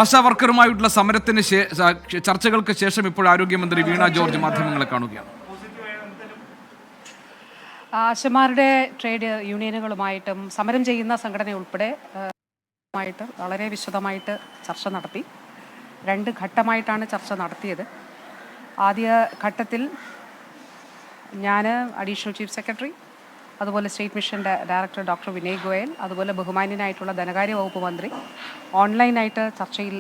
ആശാ വർക്കറുമായിട്ടുള്ള സമരത്തിന് ചർച്ചകൾക്ക് ശേഷം ഇപ്പോൾ ആരോഗ്യമന്ത്രി വീണ ജോർജ് മാധ്യമങ്ങളെ കാണുകയാണ്. ആശമാരുടെ ട്രേഡ് യൂണിയനുകളുമായിട്ടും സമരം ചെയ്യുന്ന സംഘടന ഉൾപ്പെടെ വളരെ വിശദമായിട്ട് ചർച്ച നടത്തി. 2 ഘട്ടമായിട്ടാണ് ചർച്ച നടത്തിയത്. ആദ്യ ഘട്ടത്തിൽ ഞാൻ അഡീഷണൽ ചീഫ് സെക്രട്ടറി, അതുപോലെ സ്റ്റേറ്റ് മിഷൻ്റെ ഡയറക്ടർ ഡോക്ടർ വിനയ് ഗോയൽ, അതുപോലെ ബഹുമാന്യനായിട്ടുള്ള ധനകാര്യ വകുപ്പ് മന്ത്രി ഓൺലൈനായിട്ട് ചർച്ചയിൽ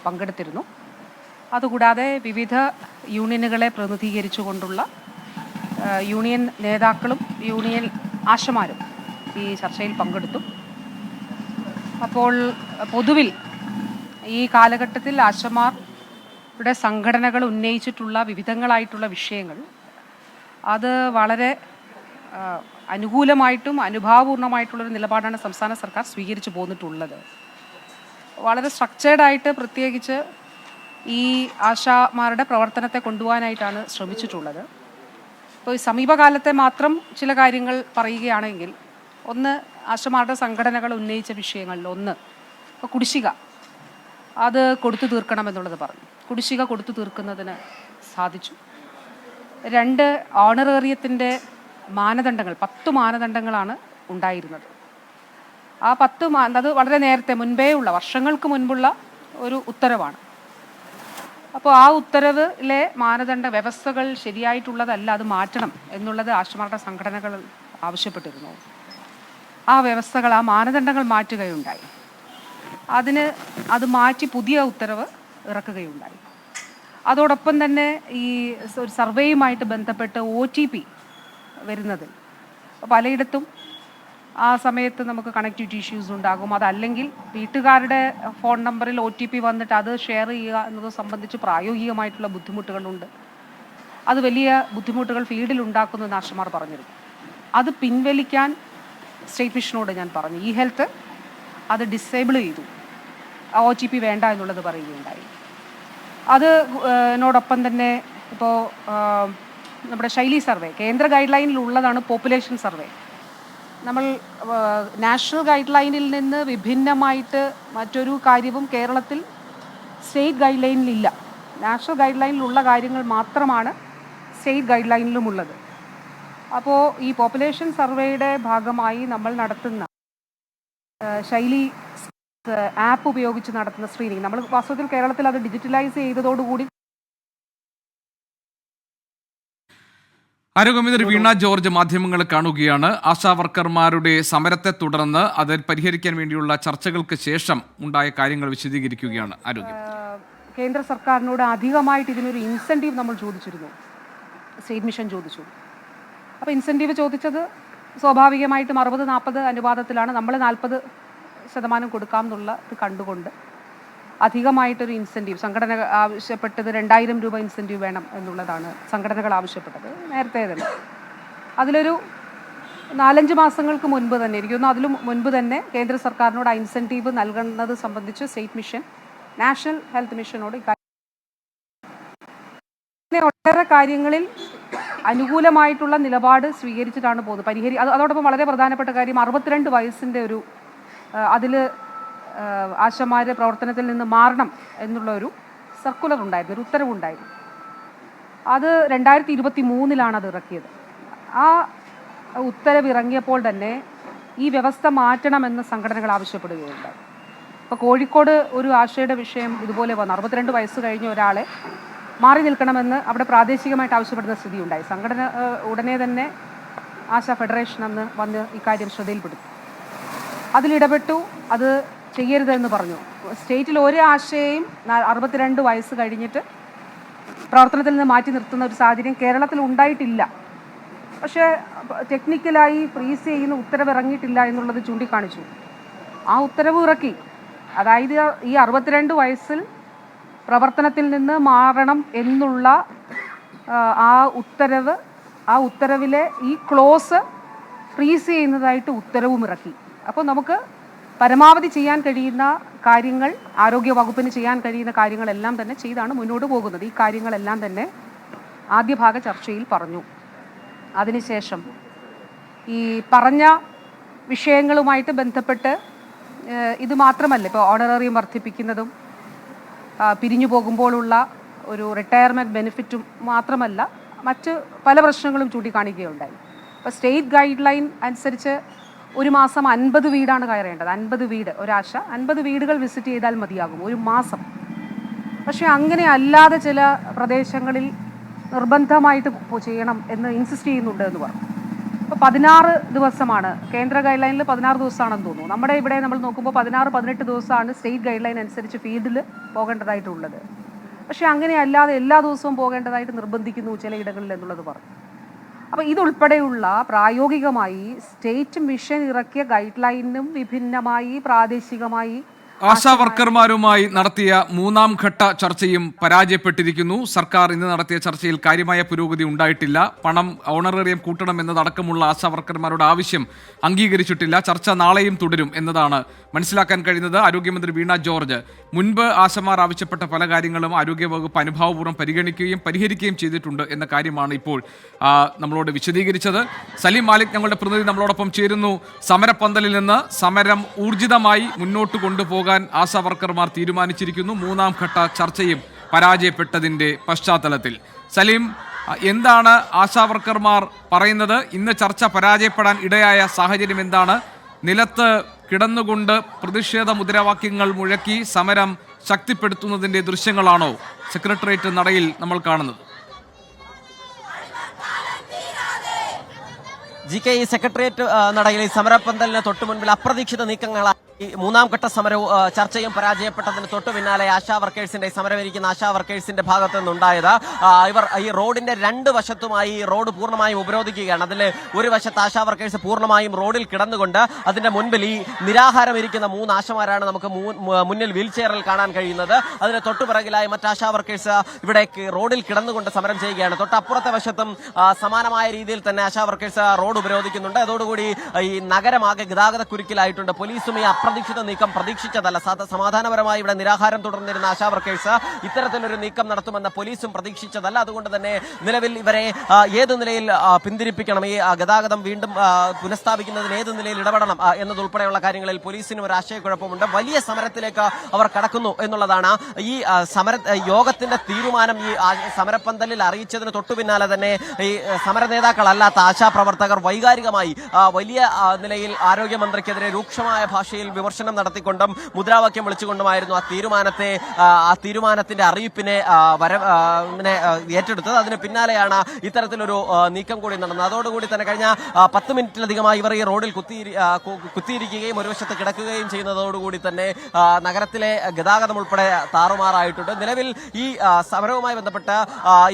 പങ്കെടുത്തിരുന്നു. അതുകൂടാതെ വിവിധ യൂണിയനുകളെ പ്രതിനിധീകരിച്ചുകൊണ്ടുള്ള യൂണിയൻ നേതാക്കളും യൂണിയൻ ആശമാരും ഈ ചർച്ചയിൽ പങ്കെടുത്തു. അപ്പോൾ പൊതുവിൽ ഈ കാലഘട്ടത്തിൽ ആശമാരുടെ സംഘടനകൾ ഉന്നയിച്ചിട്ടുള്ള വിവിധങ്ങളായിട്ടുള്ള വിഷയങ്ങൾ അത് വളരെ അനുകൂലമായിട്ടും അനുഭാവപൂർണ്ണമായിട്ടുള്ളൊരു നിലപാടാണ് സംസ്ഥാന സർക്കാർ സ്വീകരിച്ചു പോന്നിട്ടുള്ളത്. വളരെ സ്ട്രക്ചേർഡായിട്ട് പ്രത്യേകിച്ച് ഈ ആശാമാരുടെ പ്രവർത്തനത്തെ കൊണ്ടുപോകാനായിട്ടാണ് ശ്രമിച്ചിട്ടുള്ളത്. ഇപ്പോൾ സമീപകാലത്തെ മാത്രം ചില കാര്യങ്ങൾ പറയുകയാണെങ്കിൽ, ഒന്ന് ആശമാരുടെ സംഘടനകൾ ഉന്നയിച്ച വിഷയങ്ങളിൽ ഒന്ന് ഇപ്പോൾ കുടിശ്ശിക അത് കൊടുത്തു തീർക്കണമെന്നുള്ളത് പറഞ്ഞു. കുടിശ്ശിക കൊടുത്തു തീർക്കുന്നതിന് സാധിച്ചു. 2 ഓണറേറിയത്തിൻ്റെ മാനദണ്ഡങ്ങൾ 10 മാനദണ്ഡങ്ങളാണ് ഉണ്ടായിരുന്നത്. ആ 10 അത് വളരെ നേരത്തെ മുൻപേ ഉള്ള വർഷങ്ങൾക്ക് മുൻപുള്ള ഒരു ഉത്തരവാണ്. അപ്പോൾ ആ ഉത്തരവിലെ മാനദണ്ഡ വ്യവസ്ഥകൾ ശരിയായിട്ടുള്ളതല്ല, അത് മാറ്റണം എന്നുള്ളത് ആശമാരുടെ സംഘടനകൾ ആവശ്യപ്പെട്ടിരുന്നു. ആ വ്യവസ്ഥകൾ, ആ മാനദണ്ഡങ്ങൾ മാറ്റുകയുണ്ടായി. അത് മാറ്റി പുതിയ ഉത്തരവ് ഇറക്കുകയുണ്ടായി. അതോടൊപ്പം തന്നെ ഈ ഒരു സർവേയുമായിട്ട് ബന്ധപ്പെട്ട് OTP വരുന്നതിൽ പലയിടത്തും ആ സമയത്ത് നമുക്ക് കണക്ടിവിറ്റി ഇഷ്യൂസ് ഉണ്ടാകും. അതല്ലെങ്കിൽ വീട്ടുകാരുടെ ഫോൺ നമ്പറിൽ OTP വന്നിട്ട് അത് ഷെയർ ചെയ്യുക എന്നത് സംബന്ധിച്ച് പ്രായോഗികമായിട്ടുള്ള ബുദ്ധിമുട്ടുകളുണ്ട്. അത് വലിയ ബുദ്ധിമുട്ടുകൾ ഫീൽഡിൽ ഉണ്ടാക്കുമെന്ന് ആശമാർ പറഞ്ഞിരുന്നു. അത് പിൻവലിക്കാൻ സ്റ്റേറ്റ് മിഷനോട് ഞാൻ പറഞ്ഞു. ഹെൽത്ത് അത് ഡിസേബിൾ ചെയ്തു, OTP വേണ്ട എന്നുള്ളത് പറയുകയുണ്ടായി. അതിനോടൊപ്പം തന്നെ ഇപ്പോൾ നമ്മുടെ ശൈലി സർവേ കേന്ദ്ര ഗൈഡ് ലൈനിലുള്ളതാണ്. പോപ്പുലേഷൻ സർവേ നമ്മൾ നാഷണൽ ഗൈഡ് ലൈനിൽ നിന്ന് വിഭിന്നമായിട്ട് മറ്റൊരു കാര്യവും കേരളത്തിൽ സ്റ്റേറ്റ് ഗൈഡ് ലൈനിലില്ല. നാഷണൽ ഗൈഡ് ലൈനിലുള്ള കാര്യങ്ങൾ മാത്രമാണ് സ്റ്റേറ്റ് ഗൈഡ് ലൈനിലുമുള്ളത്. അപ്പോൾ ഈ പോപ്പുലേഷൻ സർവേയുടെ ഭാഗമായി നമ്മൾ നടത്തുന്ന ശൈലി ആപ്പ് ഉപയോഗിച്ച് നടത്തുന്ന സ്ക്രീനിങ്, നമ്മൾ വാസ്തവത്തിൽ കേരളത്തിൽ അത് ഡിജിറ്റലൈസ് ചെയ്തതോടുകൂടി. ആരോഗ്യമന്ത്രി വീണ ജോർജ് മാധ്യമങ്ങളെ കാണുകയാണ്. ആശാ വർക്കർമാരുടെ സമരത്തെ തുടർന്ന് അത് പരിഹരിക്കാൻ വേണ്ടിയുള്ള ചർച്ചകൾക്ക് ശേഷം ഉണ്ടായ കാര്യങ്ങൾ വിശദീകരിക്കുകയാണ് ആരോഗ്യം. കേന്ദ്ര സർക്കാരിനോട് അധികമായിട്ട് ഇതിനൊരു ഇൻസെൻറ്റീവ് നമ്മൾ ചോദിച്ചിരുന്നു, സ്റ്റേറ്റ് മിഷൻ ചോദിച്ചു. അപ്പോൾ ഇൻസെൻറ്റീവ് ചോദിച്ചത് സ്വാഭാവികമായിട്ടും 60-40 അനുപാതത്തിലാണ്. നമ്മൾ 40% കൊടുക്കാം എന്നുള്ള ഇത് കണ്ടുകൊണ്ട് അധികമായിട്ടൊരു ഇൻസെൻറ്റീവ് സംഘടന ആവശ്യപ്പെട്ടത് 2000 രൂപ ഇൻസെൻറ്റീവ് വേണം എന്നുള്ളതാണ് സംഘടനകൾ ആവശ്യപ്പെട്ടത് നേരത്തെ തന്നെ. അതിലൊരു 4-5 മാസങ്ങൾക്ക് മുൻപ് തന്നെ ഇരിക്കുന്നു, അതിലും മുൻപ് തന്നെ കേന്ദ്ര സർക്കാരിനോട് ആ ഇൻസെൻറ്റീവ് നൽകുന്നത് സംബന്ധിച്ച് സ്റ്റേറ്റ് മിഷൻ നാഷണൽ ഹെൽത്ത് മിഷനോട് ഒട്ടേറെ കാര്യങ്ങളിൽ അനുകൂലമായിട്ടുള്ള നിലപാട് സ്വീകരിച്ചിട്ടാണ് പോകുന്നത്. അതോടൊപ്പം വളരെ പ്രധാനപ്പെട്ട കാര്യം 62 വയസ്സിൻ്റെ ഒരു അതിൽ ആശമാരുടെ പ്രവർത്തനത്തിൽ നിന്ന് മാറണം എന്നുള്ള ഒരു സർക്കുലർ ഉണ്ടായിരുന്നു, ഒരു ഉത്തരവുണ്ടായിരുന്നു. അത് 2023 അത് ഇറക്കിയത്. ആ ഉത്തരവ് ഇറങ്ങിയപ്പോൾ തന്നെ ഈ വ്യവസ്ഥ മാറ്റണമെന്ന് സംഘടനകൾ ആവശ്യപ്പെടുകയുണ്ടായി. ഇപ്പോൾ കോഴിക്കോട് ഒരു ആശയുടെ വിഷയം ഇതുപോലെ വന്നു. 62 വയസ്സ് കഴിഞ്ഞ ഒരാളെ മാറി നിൽക്കണമെന്ന് അവിടെ പ്രാദേശികമായിട്ട് ആവശ്യപ്പെടുന്ന സ്ഥിതി ഉണ്ടായി. സംഘടന ഉടനെ തന്നെ ആശാ ഫെഡറേഷൻ അന്ന് വന്ന് ഇക്കാര്യം ശ്രദ്ധയിൽപ്പെടുത്തി. അതിലിടപെട്ടു, അത് ചെയ്യരുതെന്ന് പറഞ്ഞു. സ്റ്റേറ്റിൽ ഒരു ആശയെയും 62 വയസ്സ് കഴിഞ്ഞിട്ട് പ്രവർത്തനത്തിൽ നിന്ന് മാറ്റി നിർത്തുന്ന ഒരു സാഹചര്യം കേരളത്തിൽ ഉണ്ടായിട്ടില്ല. പക്ഷേ ടെക്നിക്കലായി ഫ്രീസ് ചെയ്യുന്ന ഉത്തരവ് ഇറങ്ങിയിട്ടില്ല എന്നുള്ളത് ചൂണ്ടിക്കാണിച്ചു. ആ ഉത്തരവ് ഇറക്കി. അതായത് ഈ 62 വയസ്സിൽ പ്രവർത്തനത്തിൽ നിന്ന് മാറണം എന്നുള്ള ആ ഉത്തരവിലെ ഈ ക്ലോസ് ഫ്രീസ് ചെയ്യുന്നതായിട്ട് ഉത്തരവും ഇറക്കി. അപ്പോൾ നമുക്ക് പരമാവധി ചെയ്യാൻ കഴിയുന്ന കാര്യങ്ങൾ, ആരോഗ്യ വകുപ്പിന് ചെയ്യാൻ കഴിയുന്ന കാര്യങ്ങളെല്ലാം തന്നെ ചെയ്താണ് മുന്നോട്ട് പോകുന്നത്. ഈ കാര്യങ്ങളെല്ലാം തന്നെ ആദ്യ ഭാഗ ചർച്ചയിൽ പറഞ്ഞു. അതിനുശേഷം ഈ പറഞ്ഞ വിഷയങ്ങളുമായിട്ട് ബന്ധപ്പെട്ട് ഇത് മാത്രമല്ല, ഇപ്പോൾ ഓണറേറിയം വർദ്ധിപ്പിക്കുന്നതും പിരിഞ്ഞു പോകുമ്പോഴുള്ള ഒരു റിട്ടയർമെൻറ്റ് ബെനിഫിറ്റും മാത്രമല്ല മറ്റ് പല പ്രശ്നങ്ങളും ചൂണ്ടിക്കാണിക്കുകയുണ്ടായി. അപ്പോൾ സ്റ്റേറ്റ് ഗൈഡ് ലൈൻ അനുസരിച്ച് ഒരു മാസം 50 വീടാണ് കയറേണ്ടത്. 50 വീട്, ഒരാഴ്ച 50 വീടുകൾ വിസിറ്റ് ചെയ്താൽ മതിയാകും ഒരു മാസം. പക്ഷേ അങ്ങനെ അല്ലാതെ ചില പ്രദേശങ്ങളിൽ നിർബന്ധമായിട്ട് ചെയ്യണം എന്ന് ഇൻസിസ്റ്റ് ചെയ്യുന്നുണ്ട് എന്ന് പറഞ്ഞു. ഇപ്പോൾ 16 ദിവസമാണ് കേന്ദ്ര ഗൈഡ് ലൈനിൽ, 16 ദിവസമാണെന്ന് തോന്നുന്നു. നമ്മുടെ ഇവിടെ നമ്മൾ നോക്കുമ്പോൾ 16-18 ദിവസമാണ് സ്റ്റേറ്റ് ഗൈഡ് ലൈൻ അനുസരിച്ച് ഫീൽഡിൽ പോകേണ്ടതായിട്ടുള്ളത്. പക്ഷേ അങ്ങനെ അല്ലാതെ എല്ലാ ദിവസവും പോകേണ്ടതായിട്ട് നിർബന്ധിക്കുന്നു ചിലയിടങ്ങളിൽ എന്നുള്ളത് പറഞ്ഞു. അപ്പോൾ ഇതുൾപ്പെടെയുള്ള പ്രായോഗികമായി സ്റ്റേറ്റ് മിഷൻ ഇറക്കിയ ഗൈഡ് ലൈനും വിഭിന്നമായി പ്രാദേശികമായി ആശാ വർക്കർമാരുമായി നടത്തിയ 3ാം ഘട്ട ചർച്ചയും പരാജയപ്പെട്ടിരിക്കുന്നു. സർക്കാർ ഇന്ന് നടത്തിയ ചർച്ചയിൽ കാര്യമായ പുരോഗതി ഉണ്ടായിട്ടില്ല. പണം ഓണറേറിയം കൂട്ടണം എന്നതടക്കമുള്ള ആശാ വർക്കർമാരുടെ ആവശ്യം അംഗീകരിച്ചിട്ടില്ല. ചർച്ച നാളെയും തുടരും എന്നതാണ് മനസ്സിലാക്കാൻ കഴിയുന്നത്. ആരോഗ്യമന്ത്രി വീണ ജോർജ് മുൻപ് ആശമാർ ആവശ്യപ്പെട്ട പല കാര്യങ്ങളും ആരോഗ്യവകുപ്പ് അനുഭാവപൂർവ്വം പരിഗണിക്കുകയും പരിഹരിക്കുകയും ചെയ്തിട്ടുണ്ട് എന്ന കാര്യമാണ് ഇപ്പോൾ നമ്മളോട് വിശദീകരിച്ചത്. സലീം മാലിക് ഞങ്ങളുടെ പ്രതിനിധി നമ്മളോടൊപ്പം ചേരുന്നു. സമരപ്പന്തലിൽ നിന്ന് സമരം ഊർജിതമായി മുന്നോട്ട് കൊണ്ടുപോകാൻ ആശാ വർക്കർമാർ തീരുമാനിച്ചിരിക്കുന്നു. 3ാം ഘട്ട ചർച്ചയും പരാജയപ്പെട്ടതിന്റെ പശ്ചാത്തലത്തിൽ സലീം, എന്താണ് ആശാ വർക്കർമാർ പറയുന്നത്? ഇന്ന് ചർച്ച പരാജയപ്പെടാൻ ഇടയായ സാഹചര്യം എന്താണ്? നിലത്ത് കിടന്നുകൊണ്ട് പ്രതിഷേധ മുദ്രാവാക്യങ്ങൾ മുഴക്കി സമരം ശക്തിപ്പെടുത്തുന്നതിന്റെ ദൃശ്യങ്ങളാണോ സെക്രട്ടേറിയറ്റ് നടയിൽ നമ്മൾ കാണുന്നത്? GK സെക്രട്ടേറിയറ്റ് നടയിൽ സമരപ്പന്തലിന് തൊട്ടു മുൻപിൽ അപ്രതീക്ഷിത നീക്കങ്ങളായി 3ാം ഘട്ട സമരവും ചർച്ചയും പരാജയപ്പെട്ടതിന് തൊട്ടു പിന്നാലെ ആശാ വർക്കേഴ്സിന്റെ സമരമിരിക്കുന്ന ആശാ വർക്കേഴ്സിന്റെ ഭാഗത്തു നിന്നുണ്ടായത് ഇവർ ഈ റോഡിന്റെ 2 വശത്തുമായി റോഡ് പൂർണ്ണമായും ഉപരോധിക്കുകയാണ്. അതിൽ ഒരു വശത്ത് ആശാ വർക്കേഴ്സ് പൂർണ്ണമായും റോഡിൽ കിടന്നുകൊണ്ട് അതിന്റെ മുൻപിൽ ഈ നിരാഹാരം ഇരിക്കുന്ന 3 ആശമാരാണ് നമുക്ക് മുന്നിൽ വീൽ ചെയറിൽ കാണാൻ കഴിയുന്നത്. അതിന് തൊട്ടുപിറകിലായി മറ്റ് ആശാ വർക്കേഴ്സ് ഇവിടെ റോഡിൽ കിടന്നുകൊണ്ട് സമരം ചെയ്യുകയാണ്. തൊട്ടപ്പുറത്തെ വശത്തും സമാനമായ രീതിയിൽ തന്നെ ആശാ വർക്കേഴ്സ് റോഡ് ഉപരോധിക്കുന്നുണ്ട്. അതോടുകൂടി ഈ നഗരമാകെ ഗതാഗത കുരുക്കിലായിട്ടുണ്ട്. പോലീസും ഈ അപ്രതീക്ഷിത നീക്കം പ്രതീക്ഷിച്ചതല്ല. സമാധാനപരമായി ഇവിടെ നിരാഹാരം തുടർന്നിരുന്ന ആശാ വർക്കേഴ്സ് ഇത്തരത്തിലൊരു നീക്കം നടത്തുമെന്ന് പോലീസും പ്രതീക്ഷിച്ചതല്ല. അതുകൊണ്ട് തന്നെ നിലവിൽ ഇവരെ ഏത് നിലയിൽ പിന്തിരിപ്പിക്കണം, ഈ ഗതാഗതം വീണ്ടും പുനഃസ്ഥാപിക്കുന്നതിന് ഏത് നിലയിൽ ഇടപെടണം എന്നതുൾപ്പെടെയുള്ള കാര്യങ്ങളിൽ പോലീസിനും ഒരു ആശയക്കുഴപ്പമുണ്ട്. വലിയ സമരത്തിലേക്ക് അവർ കടക്കുന്നു എന്നുള്ളതാണ് ഈ യോഗത്തിന്റെ തീരുമാനം. ഈ സമരപ്പന്തലിൽ അറിയിച്ചതിന് തൊട്ടു പിന്നാലെ തന്നെ ഈ സമര നേതാക്കളല്ലാത്ത ആശാപ്രവർത്തകർ വൈകാരികമായി വലിയ നിലയിൽ ആരോഗ്യമന്ത്രിക്കെതിരെ രൂക്ഷമായ ഭാഷയിൽ വിമർശനം നടത്തിക്കൊണ്ടും മുദ്രാവാക്യം വിളിച്ചുകൊണ്ടുമായിരുന്നു ആ തീരുമാനത്തിന്റെ അറിയിപ്പിനെ ഏറ്റെടുത്തത്. അതിന് പിന്നാലെയാണ് ഇത്തരത്തിലൊരു നീക്കം കൂടി നടന്നത്. അതോടുകൂടി തന്നെ കഴിഞ്ഞ 10 മിനിറ്റിലധികമായി ഇവർ ഈ റോഡിൽ കുത്തിയിരിക്കുകയും ഒരു വശത്ത് കിടക്കുകയും ചെയ്യുന്നതോടുകൂടി തന്നെ നഗരത്തിലെ ഗതാഗതം ഉൾപ്പെടെ താറുമാറായിട്ടുണ്ട്. നിലവിൽ ഈ സമരവുമായി ബന്ധപ്പെട്ട്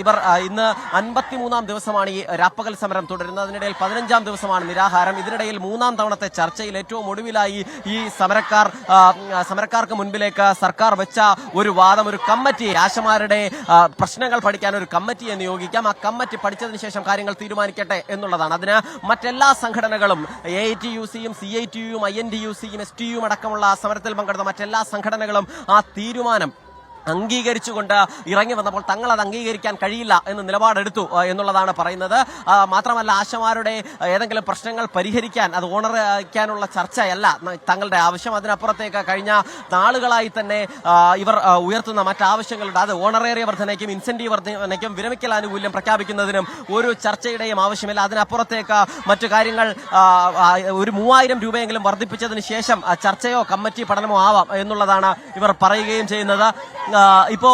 ഇവർ ഇന്ന് 53ാം ദിവസമാണ് ഈ രാപ്പകൽ സമരം തുടരുന്നത്. അതിനിടയിൽ 15ാം ദിവസമാണ് നിരാഹാരം. ഇതിനിടയിൽ 3ാം തവണത്തെ ചർച്ചയിൽ ഏറ്റവും ഒടുവിലായി ഈ സമരക്കാർക്ക് മുൻപിലേക്ക് സർക്കാർ വെച്ച ഒരു വാദം, ഒരു കമ്മിറ്റി, ആശമാരുടെ പ്രശ്നങ്ങൾ പഠിക്കാൻ ഒരു കമ്മിറ്റിയെ നിയോഗിക്കാം. ആ കമ്മിറ്റി പഠിച്ചതിന് ശേഷം കാര്യങ്ങൾ തീരുമാനിക്കട്ടെ എന്നുള്ളതാണ്. അതിന് മറ്റെല്ലാ സംഘടനകളും AITUC-യും CITU-യും INTUC-യും STU-യും അടക്കമുള്ള സമരത്തിൽ പങ്കെടുത്ത മറ്റെല്ലാ സംഘടനകളും ആ തീരുമാനം അംഗീകരിച്ചുകൊണ്ട് ഇറങ്ങി വന്നപ്പോൾ തങ്ങൾ അത് അംഗീകരിക്കാൻ കഴിയില്ല എന്ന് നിലപാടെടുത്തു എന്നുള്ളതാണ് പറയുന്നത്. മാത്രമല്ല ആശമാരുടെ ഏതെങ്കിലും പ്രശ്നങ്ങൾ പരിഹരിക്കാൻ, അത് ഓണറാക്കാനുള്ള ചർച്ചയല്ല തങ്ങളുടെ ആവശ്യം. അതിനപ്പുറത്തേക്ക് കഴിഞ്ഞ നാളുകളായി തന്നെ ഇവർ ഉയർത്തുന്ന മറ്റാവശ്യങ്ങളുണ്ട്. അത് ഓണറേറിയ വർധനയ്ക്കും ഇൻസെന്റീവ് വർധനയ്ക്കും വിരമിക്കൽ ആനുകൂല്യം പ്രഖ്യാപിക്കുന്നതിനും ഒരു ചർച്ചയുടെയും ആവശ്യമില്ല. അതിനപ്പുറത്തേക്ക് മറ്റു കാര്യങ്ങൾ ഒരു 3000 രൂപയെങ്കിലും വർദ്ധിപ്പിച്ചതിന് ശേഷം ചർച്ചയോ കമ്മിറ്റി പഠനമോ ആവാം എന്നുള്ളതാണ് ഇവർ പറയുകയും ചെയ്യുന്നത്. ഇപ്പോ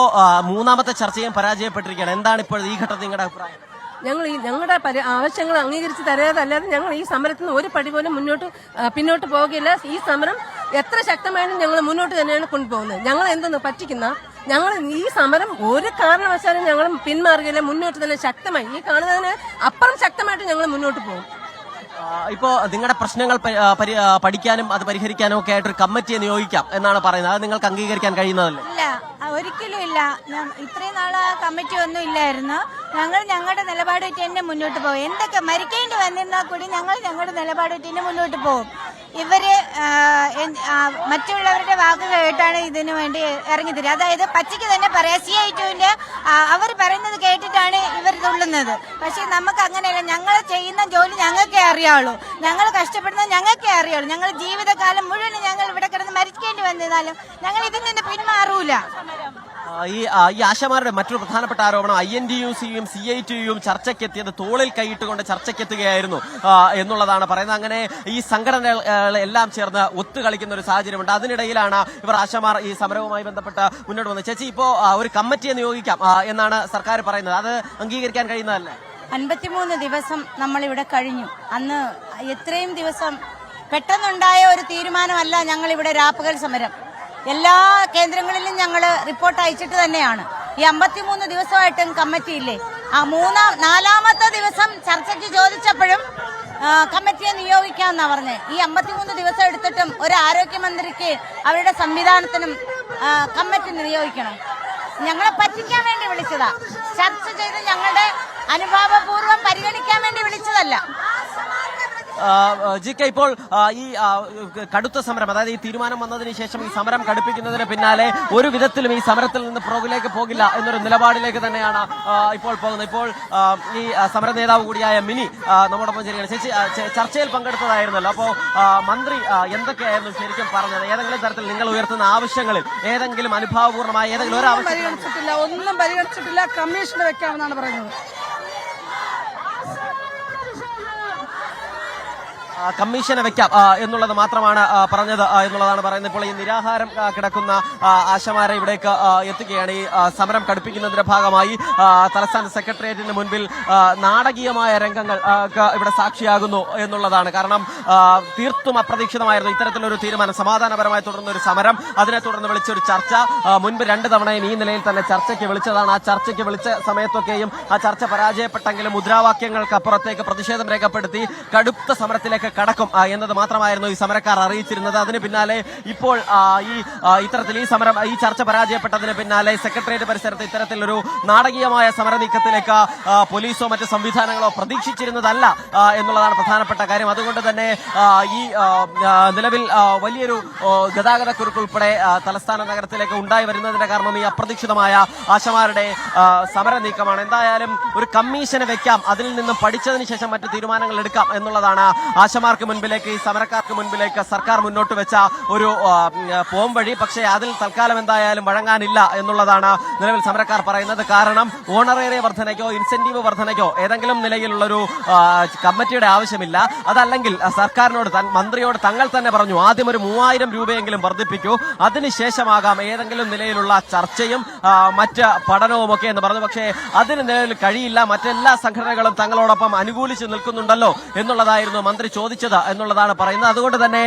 3ാമത്തെ ചർച്ചയും പരാജയപ്പെട്ടിരിക്കുകയാണ്. എന്താണ് ഇപ്പോൾ ഈ ഘട്ടത്തിൽ നിങ്ങളുടെ അഭിപ്രായം? ഞങ്ങളുടെ ആവശ്യങ്ങൾ അംഗീകരിച്ച് തരാതല്ലാതെ ഞങ്ങൾ ഈ സമരത്തിന് ഒരു പടി പോലും പിന്നോട്ട് പോകില്ല. ഈ സമരം എത്ര ശക്തമായാലും ഞങ്ങൾ മുന്നോട്ട് തന്നെയാണ് കൊണ്ടുപോകുന്നത്. ഞങ്ങൾ എന്തെന്ന് പറ്റിക്കുന്ന ഞങ്ങൾ ഈ സമരം ഒരു കാരണവശാലും ഞങ്ങൾ പിന്മാറുകയില്ല. മുന്നോട്ട് തന്നെ ശക്തമായി, ഈ കാണുന്നതിന് അപ്പുറം ശക്തമായിട്ട് ഞങ്ങൾ മുന്നോട്ട് പോകും. ഇപ്പോ നിങ്ങളുടെ പ്രശ്നങ്ങൾ പഠിക്കാനും അത് പരിഹരിക്കാനും ഒക്കെ ആയിട്ടൊരു കമ്മിറ്റിയെ നിയോഗിക്കാം എന്നാണ് പറയുന്നത്. അത് നിങ്ങൾക്ക് അംഗീകരിക്കാൻ കഴിയുന്നതല്ലേ? ഇല്ല, ഒരിക്കലും ഇല്ല. ഇത്രയും നാള് കമ്മിറ്റി ഒന്നും ഇല്ലായിരുന്നു. ഞങ്ങൾ ഞങ്ങളുടെ നിലപാടിട്ട് തന്നെ മുന്നോട്ട് പോകും. എന്തൊക്കെ മരിക്കേണ്ടി വന്നിരുന്നാൽ കൂടി ഞങ്ങൾ ഞങ്ങളുടെ നിലപാടിട്ട് തന്നെ മുന്നോട്ട് പോകും. ഇവര് മറ്റുള്ളവരുടെ വാക്കുകൾ കേട്ടാണ് ഇതിനു വേണ്ടി ഇറങ്ങിത്തരിക. അതായത് പച്ചയ്ക്ക് തന്നെ പറയാം, CITUവിന്റെ അവർ പറയുന്നത് കേട്ടിട്ടാണ് ഇവർ തുള്ളുന്നത്. പക്ഷെ നമുക്ക് അങ്ങനെയല്ല. ഞങ്ങൾ ചെയ്യുന്ന ജോലി ഞങ്ങൾക്കേ അറിയാവുള്ളൂ, ഞങ്ങൾ കഷ്ടപ്പെടുന്നത് ഞങ്ങൾക്കേ അറിയാവുള്ളൂ. ഞങ്ങൾ ജീവിതകാലം മുഴുവൻ ഞങ്ങൾ ഇവിടെ കിടന്ന് മരിക്കേണ്ടി വന്നിരുന്നാലും ഞങ്ങൾ ഇതിൽ നിന്ന് പിന്മാറൂല. ഈ ആശമാരുടെ മറ്റൊരു പ്രധാനപ്പെട്ട ആരോപണം INTUC-യും CITU-യും ചർച്ചയ്ക്കെത്തിയത് തോളിൽ കൈയിട്ടുകൊണ്ട് ചർച്ചയ്ക്കെത്തുകയായിരുന്നു എന്നുള്ളതാണ് പറയുന്നത്. അങ്ങനെ ഈ സംഘടനകൾ എല്ലാം ചേർന്ന് ഒത്തുകളിക്കുന്ന ഒരു സാഹചര്യമുണ്ട്. അതിനിടയിലാണ് ഇവർ ആശമാർ ഈ സമരവുമായി ബന്ധപ്പെട്ട് മുന്നോട്ട് വന്നത്. ചേച്ചി, ഇപ്പോ ഒരു കമ്മിറ്റിയെ നിയോഗിക്കാം എന്നാണ് സർക്കാർ പറയുന്നത്. അത് അംഗീകരിക്കാൻ കഴിയുന്നതല്ലേ? 53 ദിവസം നമ്മളിവിടെ കഴിഞ്ഞു. അന്ന് എത്രയും ദിവസം പെട്ടെന്നുണ്ടായ ഒരു തീരുമാനമല്ല ഞങ്ങളിവിടെ രാപ്പകൽ സമരം. എല്ലാ കേന്ദ്രങ്ങളിലും ഞങ്ങൾ റിപ്പോർട്ട് അയച്ചിട്ട് തന്നെയാണ്. ഈ 53 ദിവസമായിട്ടും കമ്മിറ്റിയില്ലേ? ആ നാലാമത്തെ ദിവസം ചർച്ചയ്ക്ക് ചോദിച്ചപ്പോഴും കമ്മിറ്റിയെ നിയോഗിക്കാമെന്നാ പറഞ്ഞത്. ഈ 53 ദിവസം എടുത്തിട്ടും ഒരു ആരോഗ്യമന്ത്രിക്ക് അവരുടെ സംവിധാനത്തിനും കമ്മിറ്റി നിയോഗിക്കണം. ഞങ്ങളെ പറ്റിക്കാൻ വേണ്ടി വിളിച്ചതാ. ചർച്ച ചെയ്ത് ഞങ്ങളുടെ അനുഭാവപൂർവ്വം പരിഗണിക്കാൻ വേണ്ടി വിളിച്ചതല്ല. GK, ഇപ്പോൾ ഈ കടുത്ത സമരം, അതായത് ഈ തീരുമാനം വന്നതിന് ശേഷം ഈ സമരം കടുപ്പിക്കുന്നതിന് പിന്നാലെ ഒരു വിധത്തിലും ഈ സമരത്തിൽ നിന്ന് പുറകിലേക്ക് പോകില്ല എന്നൊരു നിലപാടിലേക്ക് തന്നെയാണ് ഇപ്പോൾ പോകുന്നത്. ഇപ്പോൾ ഈ സമര നേതാവ് കൂടിയായ മിനി നമ്മോടൊപ്പം ചേരുകയാണ്. ചേച്ചി, ചർച്ചയിൽ പങ്കെടുത്തതായിരുന്നല്ലോ. അപ്പോൾ മന്ത്രി എന്തൊക്കെയായിരുന്നു ശരിക്കും പറഞ്ഞത്? ഏതെങ്കിലും തരത്തിൽ നിങ്ങൾ ഉയർത്തുന്ന ആവശ്യങ്ങളിൽ ഏതെങ്കിലും അനുഭാവപൂർണ്ണമായ ഏതെങ്കിലും ഒരു ആവശ്യം ഒന്നും പരിഗണിച്ചിട്ടില്ല. കമ്മീഷൻ വെക്കാമെന്നാണ് പറയുന്നത്. കമ്മീഷനെ വെക്കാം എന്നുള്ളത് മാത്രമാണ് പറഞ്ഞത് എന്നുള്ളതാണ് പറയുന്നത്. ഇപ്പോൾ ഈ നിരാഹാരം കിടക്കുന്ന ആശമാരെ ഇവിടേക്ക് എത്തുകയാണ്. ഈ സമരം കടുപ്പിക്കുന്നതിന്റെ ഭാഗമായി തലസ്ഥാന സെക്രട്ടേറിയറ്റിന് മുൻപിൽ നാടകീയമായ രംഗങ്ങൾ ഇവിടെ സാക്ഷിയാകുന്നു എന്നുള്ളതാണ്. കാരണം തീർത്തും അപ്രതീക്ഷിതമായിരുന്നു ഇത്തരത്തിലൊരു തീരുമാനം. സമാധാനപരമായി തുടർന്ന ഒരു സമരം, അതിനെ തുടർന്ന് വിളിച്ചൊരു ചർച്ച. മുൻപ് 2 തവണയും ഈ നിലയിൽ തന്നെ ചർച്ചയ്ക്ക് വിളിച്ചതാണ്. ആ ചർച്ചയ്ക്ക് വിളിച്ച സമയത്തൊക്കെയും ആ ചർച്ച പരാജയപ്പെട്ടെങ്കിലും മുദ്രാവാക്യങ്ങൾക്ക് അപ്പുറത്തേക്ക് പ്രതിഷേധം രേഖപ്പെടുത്തി കടുത്ത സമരത്തിലേക്ക് കടക്കും എന്നത് മാത്രമായിരുന്നു ഈ സമരക്കാർ അറിയിച്ചിരുന്നത്. അതിന് പിന്നാലെ ഇപ്പോൾ ഇത്തരത്തിൽ ഈ ചർച്ച പരാജയപ്പെട്ടതിന് പിന്നാലെ സെക്രട്ടേറിയറ്റ് പരിസരത്ത് ഇത്തരത്തിലൊരു നാടകീയമായ സമര നീക്കത്തിലേക്ക് പോലീസോ മറ്റ് സംവിധാനങ്ങളോ പ്രതീക്ഷിച്ചിരുന്നതല്ല എന്നുള്ളതാണ് പ്രധാനപ്പെട്ട കാര്യം. അതുകൊണ്ട് തന്നെ ഈ നിലവിൽ വലിയൊരു ഗതാഗത കുരുക്ക് ഉൾപ്പെടെ തലസ്ഥാന നഗരത്തിലേക്ക് ഉണ്ടായി വരുന്നതിന്റെ കാരണം ഈ അപ്രതീക്ഷിതമായ ആശമാരുടെ സമര നീക്കമാണ്. എന്തായാലും ഒരു കമ്മീഷനെ വെക്കാം, അതിൽ നിന്നും പഠിച്ചതിന് ശേഷം മറ്റു തീരുമാനങ്ങൾ എടുക്കാം എന്നുള്ളതാണ് ആശമാർക്ക് മുൻപിലേക്ക്, ഈ സമരക്കാർക്ക് മുൻപിലേക്ക് സർക്കാർ മുന്നോട്ട് വെച്ച ഒരു പോംവഴി. പക്ഷേ അതിൽ തൽക്കാലം എന്തായാലും വഴങ്ങാനില്ല എന്നുള്ളതാണ് നിലവിൽ സമരക്കാർ പറയുന്നത്. കാരണം ഓണറേറിയ വർധനയ്ക്കോ ഇൻസെന്റീവ് വർധനയ്ക്കോ ഏതെങ്കിലും നിലയിലുള്ളൊരു കമ്മിറ്റിയുടെ ആവശ്യമില്ല. അതല്ലെങ്കിൽ സർക്കാരിനോട്, മന്ത്രിയോട് തങ്ങൾ തന്നെ പറഞ്ഞു ആദ്യം ഒരു 3000 രൂപയെങ്കിലും വർദ്ധിപ്പിക്കൂ, അതിനുശേഷമാകാം ഏതെങ്കിലും നിലയിലുള്ള ചർച്ചയും മറ്റ് പഠനവും ഒക്കെ എന്ന് പറഞ്ഞു. പക്ഷേ അതിന് നിലവിൽ കഴിയില്ല. മറ്റെല്ലാ സംഘടനകളും തങ്ങളോടൊപ്പം അനുകൂലിച്ച് നിൽക്കുന്നുണ്ടല്ലോ എന്നുള്ളതായിരുന്നു മന്ത്രി ചോദിച്ചത് എന്നുള്ളതാണ് പറയുന്നത്. അതുകൊണ്ട് തന്നെ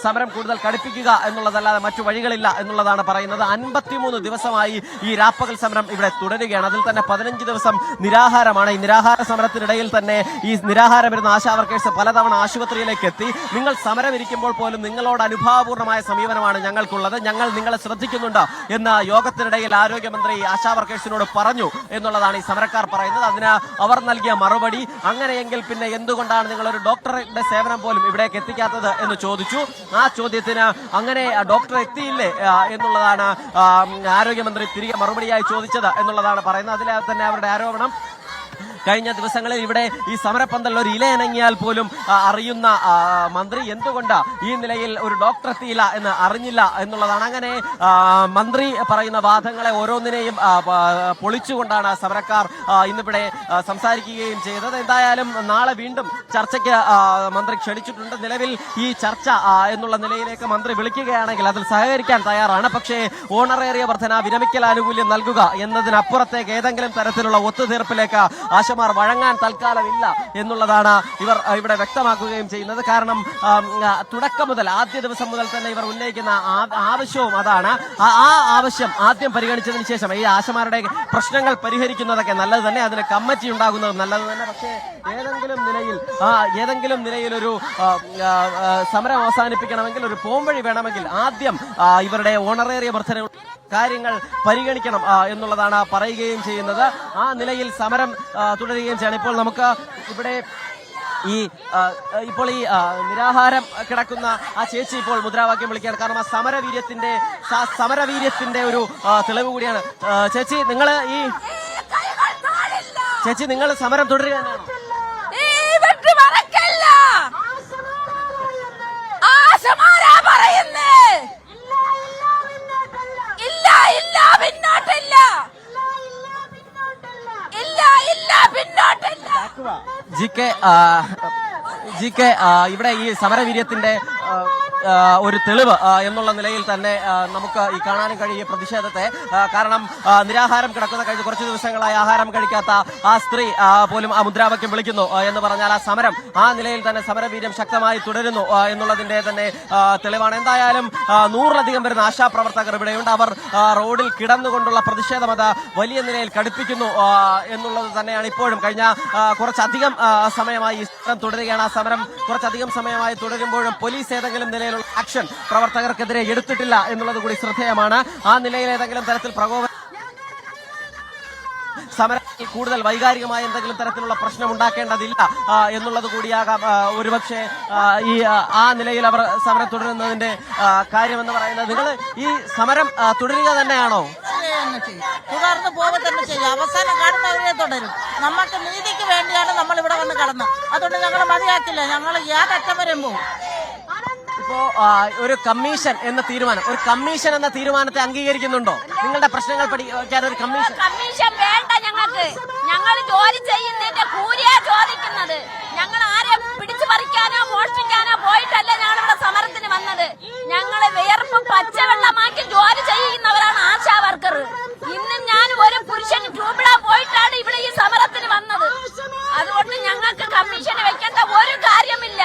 സമരം കൂടുതൽ കടുപ്പിക്കുക എന്നുള്ളതല്ലാതെ മറ്റു വഴികളില്ല എന്നുള്ളതാണ് പറയുന്നത്. 53 ദിവസമായി ഈ രാപ്പകൽ സമരം ഇവിടെ തുടരുകയാണ്. അതിൽ തന്നെ 15 ദിവസം നിരാഹാരമാണ്. ഈ നിരാഹാര സമരത്തിനിടയിൽ തന്നെ ഈ നിരാഹാരം വരുന്ന ആശാ വർക്കേഴ്സ് പലതവണ ആശുപത്രിയിലേക്ക് എത്തി. നിങ്ങൾ സമരം ഇരിക്കുമ്പോൾ പോലും നിങ്ങളോട് അനുഭാവപൂർണ്ണമായ സമീപനമാണ് ഞങ്ങൾക്കുള്ളത്, ഞങ്ങൾ നിങ്ങളെ ശ്രദ്ധിക്കുന്നുണ്ട് എന്ന് യോഗത്തിനിടയിൽ ആരോഗ്യമന്ത്രി ആശാ വർക്കേഴ്സിനോട് പറഞ്ഞു എന്നുള്ളതാണ് ഈ സമരക്കാർ പറയുന്നത്. അതിന് അവർ നൽകിയ മറുപടി, അങ്ങനെയെങ്കിൽ പിന്നെ എന്തുകൊണ്ടാണ് നിങ്ങളൊരു ഡോക്ടറുടെ സേവനം പോലും ഇവിടേക്ക് എത്തിക്കാത്തത് എന്ന് ചോദിച്ചു. ആ ചോദ്യത്തിന് അങ്ങനെ ഡോക്ടർ എത്തിയില്ലേ എന്നുള്ളതാണ് ആരോഗ്യമന്ത്രി തിരികെ മറുപടിയായി ചോദിച്ചത് എന്നുള്ളതാണ് പറയുന്നത്. അതിലെ തന്നെ അവരുടെ ആരോപണം, കഴിഞ്ഞ ദിവസങ്ങളിൽ ഇവിടെ ഈ സമരപ്പന്തൽ ഒരു ഇലയനങ്ങിയാൽ പോലും അറിയുന്ന മന്ത്രി എന്തുകൊണ്ട് ഈ നിലയിൽ ഒരു ഡോക്ടർ എത്തിയില്ല എന്ന് അറിഞ്ഞില്ല എന്നുള്ളതാണ്. അങ്ങനെ മന്ത്രി പറയുന്ന വാദങ്ങളെ ഓരോന്നിനെയും പൊളിച്ചുകൊണ്ടാണ് സമരക്കാർ ഇന്നിവിടെ സംസാരിക്കുകയും ചെയ്തത്. എന്തായാലും നാളെ വീണ്ടും ചർച്ചയ്ക്ക് മന്ത്രി ക്ഷണിച്ചിട്ടുണ്ട്. നിലവിൽ ഈ ചർച്ച എന്നുള്ള നിലയിലേക്ക് മന്ത്രി വിളിക്കുകയാണെങ്കിൽ അതിൽ സഹകരിക്കാൻ തയ്യാറാണ്. പക്ഷേ ഓണറേറിയ വർധന, വിരമിക്കൽ ആനുകൂല്യം നൽകുക എന്നതിനപ്പുറത്തേക്ക് ഏതെങ്കിലും തരത്തിലുള്ള ഒത്തുതീർപ്പിലേക്ക് ആശമാർ വഴങ്ങാൻ തൽക്കാലമില്ല എന്നുള്ളതാണ് ഇവർ ഇവിടെ വ്യക്തമാക്കുകയും ചെയ്യുന്നത്. കാരണം തുടക്കം മുതൽ, ആദ്യ ദിവസം മുതൽ തന്നെ ഇവർ ഉന്നയിക്കുന്ന ആവശ്യവും അതാണ്. ആ ആവശ്യം ആദ്യം പരിഗണിച്ചതിന് ശേഷം ഈ ആശമാരുടെ പ്രശ്നങ്ങൾ പരിഹരിക്കുന്നതൊക്കെ നല്ലത് തന്നെ, അതിന് കമ്മിറ്റി ഉണ്ടാകുന്നത് നല്ലത് തന്നെ. പക്ഷേ ഏതെങ്കിലും നിലയിലൊരു സമരം അവസാനിപ്പിക്കണമെങ്കിൽ, ഒരു പോംവഴി വേണമെങ്കിൽ ആദ്യം ഇവരുടെ ഓണറേറിയ വർധന കാര്യങ്ങൾ പരിഗണിക്കണം എന്നുള്ളതാണ് പറയുകയും ചെയ്യുന്നത്. ആ നിലയിൽ സമരം തുടരുകയും ചെയ്യണം. ഇപ്പോൾ നമുക്ക് ഇവിടെ ഇപ്പോൾ ഈ നിരാഹാരം കിടക്കുന്ന ആ ചേച്ചി ഇപ്പോൾ മുദ്രാവാക്യം വിളിക്കുകയാണ്. കാരണം ആ സമരവീര്യത്തിന്റെ ഒരു തെളിവ് കൂടിയാണ്. ചേച്ചി, നിങ്ങൾ സമരം തുടരുകയാണോ? ഇല്ല, പിന്നോട്ടില്ല. ജി കെ ഇവിടെ ഈ സമരവീര്യത്തിന്റെ ഒരു തെളിവ് എന്നുള്ള നിലയിൽ തന്നെ നമുക്ക് ഈ കാണാനും കഴിയും ഈ പ്രതിഷേധത്തെ. കാരണം നിരാഹാരം കിടക്കുന്ന കഴിഞ്ഞ കുറച്ച് ദിവസങ്ങളായി ആഹാരം കഴിക്കാത്ത ആ സ്ത്രീ പോലും ആ മുദ്രാവാക്യം വിളിക്കുന്നു എന്ന് പറഞ്ഞാൽ ആ സമരം ആ നിലയിൽ തന്നെ സമരവീര്യം ശക്തമായി തുടരുന്നു എന്നുള്ളതിന്റെ തന്നെ തെളിവാണ്. എന്തായാലും 100-ലധികം വരുന്ന ആശാപ്രവർത്തകർ ഇവിടെയുണ്ട്. അവർ റോഡിൽ കിടന്നുകൊണ്ടുള്ള പ്രതിഷേധം അത് വലിയ നിലയിൽ കടുപ്പിക്കുന്നു എന്നുള്ളത് തന്നെയാണ് ഇപ്പോഴും. കഴിഞ്ഞ കുറച്ചധികം സമയമായി ഈ സമരം തുടരുകയാണ്. ആ സമരം കുറച്ചധികം സമയമായി തുടരുമ്പോഴും പോലീസ് ഏതെങ്കിലും നിലയിലുള്ള ആക്ഷൻ പ്രവർത്തകർക്കെതിരെ എടുത്തിട്ടില്ല എന്നുള്ളത് കൂടി ശ്രദ്ധേയമാണ്. ആ നിലയിൽ ഏതെങ്കിലും തരത്തിൽ പ്രകോപനം സമരത്തിൽ കൂടുതൽ വൈകാരികമായ എന്തെങ്കിലും തരത്തിലുള്ള പ്രശ്നം ഉണ്ടാക്കേണ്ടതില്ല എന്നുള്ളത് കൂടിയാകാം ഒരുപക്ഷെ ഈ ആ നിലയിൽ അവർ സമരം തുടരുന്നതിന്റെ കാര്യമെന്ന് പറയുന്നത്. നിങ്ങൾ ഈ സമരം തുടരുക തന്നെയാണോ? തുടർന്ന് പോവുക തന്നെ ചെയ്യും. അവസാനം കാണുന്നവരെ തുടരും. നമുക്ക് നീതിക്ക് വേണ്ടിയാണ് നമ്മൾ ഇവിടെ വന്ന് കടന്നത്. അതുകൊണ്ട് ഞങ്ങൾ മതിയാക്കില്ല. ഞങ്ങൾ ഏതറ്റം വരെ പോകും. ഇപ്പോ ഒരു കമ്മീഷൻ എന്ന തീരുമാനത്തെ അംഗീകരിക്കുന്നുണ്ടോ? നിങ്ങളുടെ പ്രശ്നങ്ങൾ പഠിക്കാൻ ഒരു കമ്മീഷൻ വേണ്ട. ഞങ്ങൾ ജോലി ചെയ്യുന്നതിന്റെ കൂലിയാ ചോദിക്കുന്നത്. ഞങ്ങൾ ആരെയും പിടിച്ചു പറിക്കാനോ മോഷ്ടിക്കാനോ പോയിട്ടല്ല ഞങ്ങൾ ഇവിടെ സമരത്തിന് വന്നത്. ഞങ്ങളെ വിയർപ്പ് പച്ചവെള്ളമാക്കി ജോലി ചെയ്യുന്നവരാണ് ആശാ വർക്കർ. ഇന്നും ഞാൻ ഒരു പുരുഷൻ ട്യൂബിടാൻ പോയിട്ടാണ് ഇവിടെ ഈ സമരത്തിന് വന്നത്. അതുകൊണ്ട് ഞങ്ങൾക്ക് കമ്മീഷൻ വെക്കേണ്ട ഒരു കാര്യമില്ല.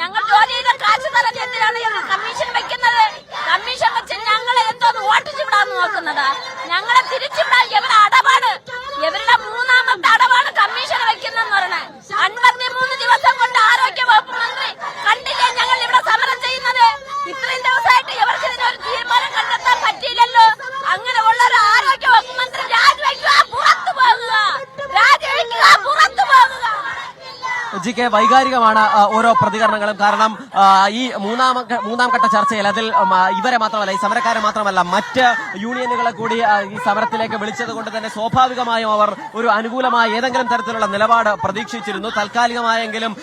ഞങ്ങൾ ജോലി ചെയ്ത കാശ് തരാൻ എന്തിനാണ് കമ്മീഷൻ വെക്കുന്നത്? കമ്മീഷൻ വെച്ച് ഞങ്ങളെ എന്തോന്ന് ഓട്ടിച്ചു വിടാന്ന് നോക്കുന്നതാ? ഞങ്ങളെ തിരിച്ചുവിടാൻ എവിടെ അടവാണ്? എവരുടെ മൂന്നാമത്തെ അടവാണ് കമ്മീഷൻ വെക്കുന്നെന്ന് പറഞ്ഞത്. 53 ദിവസം കൊണ്ട് ആരോഗ്യ വകുപ്പ് മന്ത്രി കണ്ടില്ലേ ഞങ്ങൾ ഇവിടെ സമരം ചെയ്യുന്നത്? ഇത്രയും ദിവസമായിട്ട് ഇവർക്ക് ഇതിനൊരു തീരുമാനം കണ്ടെത്താൻ പറ്റിയില്ലല്ലോ. അങ്ങനെ ഉള്ള ഒരു ആരോഗ്യ വകുപ്പ് മന്ത്രി രാജിവെക്കുക, പുറത്തു പോകുക, രാജിവെക്കുക, പുറത്തു പോകുക. ജി കെ, വൈകാരികമാണ് ഓരോ പ്രതികരണങ്ങളും. കാരണം ഈ മൂന്നാം ഘട്ട ചർച്ചയിൽ അതിൽ ഇവരെ മാത്രമല്ല, ഈ സമരക്കാരെ മാത്രമല്ല, മറ്റ് യൂണിയനുകളെ കൂടി ഈ സമരത്തിലേക്ക് വിളിച്ചത് കൊണ്ട് തന്നെ സ്വാഭാവികമായും അവർ ഒരു അനുകൂലമായ ഏതെങ്കിലും തരത്തിലുള്ള നിലപാട് പ്രതീക്ഷിച്ചിരുന്നു. താൽക്കാലികമായെങ്കിലും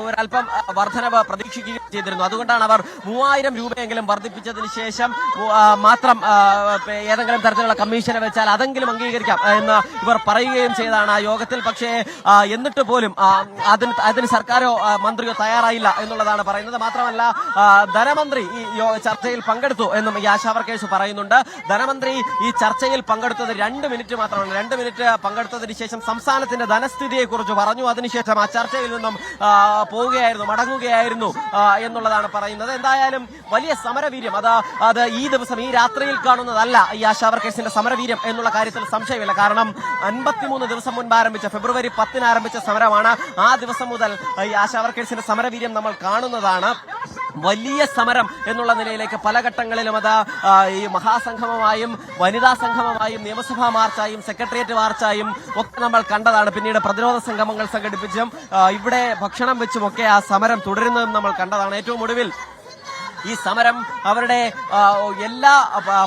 ഒരല്പം വർധനവ് പ്രതീക്ഷിക്കുകയും ചെയ്തിരുന്നു. അതുകൊണ്ടാണ് അവർ 3000 രൂപയെങ്കിലും വർദ്ധിപ്പിച്ചതിന് ശേഷം മാത്രം ഏതെങ്കിലും തരത്തിലുള്ള കമ്മീഷനെ വെച്ചാൽ അതെങ്കിലും അംഗീകരിക്കാം എന്ന് ഇവർ പറയുകയും ചെയ്തതാണ് ആ യോഗത്തിൽ. പക്ഷേ എന്നിട്ട് പോലും അതിന് സർക്കാരോ മന്ത്രിയോ തയ്യാറായില്ല എന്നുള്ളതാണ് പറയുന്നത്. മാത്രമല്ല ധനമന്ത്രി ഈ ചർച്ചയിൽ പങ്കെടുത്തു എന്നും ഈ ആശാ വർക്കേഴ്സ് പറയുന്നുണ്ട്. ധനമന്ത്രി ഈ ചർച്ചയിൽ പങ്കെടുത്തത് 2 മിനിറ്റ് മാത്രമാണ്. 2 മിനിറ്റ് പങ്കെടുത്തതിന് ശേഷം സംസ്ഥാനത്തിന്റെ ധനസ്ഥിതിയെ കുറിച്ച് പറഞ്ഞു. അതിനുശേഷം ആ ചർച്ചയിൽ നിന്നും മടങ്ങുകയായിരുന്നു എന്നുള്ളതാണ് പറയുന്നത്. എന്തായാലും വലിയ സമരവീര്യം അത് ഈ ദിവസം ഈ രാത്രിയിൽ കാണുന്നതല്ല ഈ ആശാ വർക്കേഴ്സിന്റെ സമരവീര്യം എന്നുള്ള കാര്യത്തിൽ സംശയമില്ല. കാരണം 53 ദിവസം മുൻപ് ആരംഭിച്ച ഫെബ്രുവരി 10 ആരംഭിച്ച സമരമാണ്. ആ ദിവസം മുതൽ ഈ ആശാ വർക്കേഴ്സിന്റെ സമരവീര്യം നമ്മൾ കാണുന്നതാണ്. വലിയ സമരം എന്നുള്ള നിലയിലേക്ക് പല ഘട്ടങ്ങളിലും അത് ഈ മഹാസംഗമമായും വനിതാ സംഗമമായും നിയമസഭാ മാർച്ചായും സെക്രട്ടേറിയറ്റ് മാർച്ചായും ഒക്കെ നമ്മൾ കണ്ടതാണ്. പിന്നീട് പ്രതിരോധ സംഗമങ്ങൾ സംഘടിപ്പിച്ചും ഇവിടെ ഭക്ഷണം വെച്ചുമൊക്കെ ആ സമരം തുടരുന്നതും നമ്മൾ കണ്ടതാണ്. ഏറ്റവും ഒടുവിൽ ഈ സമരം അവരുടെ എല്ലാ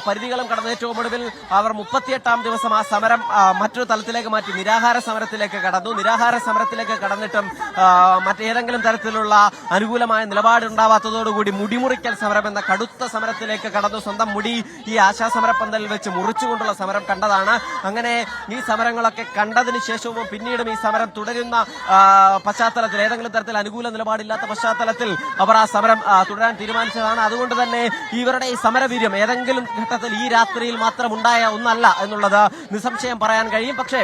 പരിധികളും കടന്ന് ഏറ്റവും ഒടുവിൽ അവർ 38ാം ദിവസം ആ സമരം മറ്റൊരു തലത്തിലേക്ക് മാറ്റി നിരാഹാര സമരത്തിലേക്ക് കടന്നു. നിരാഹാര സമരത്തിലേക്ക് കടന്നിട്ടും മറ്റേതെങ്കിലും തരത്തിലുള്ള അനുകൂലമായ നിലപാടുണ്ടാവാത്തതോടുകൂടി മുടിമുറിക്കൽ സമരം എന്ന കടുത്ത സമരത്തിലേക്ക് കടന്നു. സ്വന്തം മുടി ഈ ആശാ സമരപ്പന്തലിൽ വെച്ച് മുറിച്ചുകൊണ്ടുള്ള സമരം കണ്ടതാണ്. അങ്ങനെ ഈ സമരങ്ങളൊക്കെ കണ്ടതിന് ശേഷവും പിന്നീടും ഈ സമരം തുടരുന്ന പശ്ചാത്തലത്തിൽ ഏതെങ്കിലും തരത്തിൽ അനുകൂല നിലപാടില്ലാത്ത പശ്ചാത്തലത്തിൽ അവർ ആ സമരം തുടരാൻ തീരുമാനിച്ചത്. അതുകൊണ്ട് തന്നെ ഇവരുടെ ഈ സമരവീര്യം ഏതെങ്കിലും ഘട്ടത്തിൽ ഈ രാത്രിയിൽ മാത്രം ഉണ്ടായ ഒന്നല്ല എന്നുള്ളത് നിസ്സംശയം പറയാൻ കഴിയും. പക്ഷേ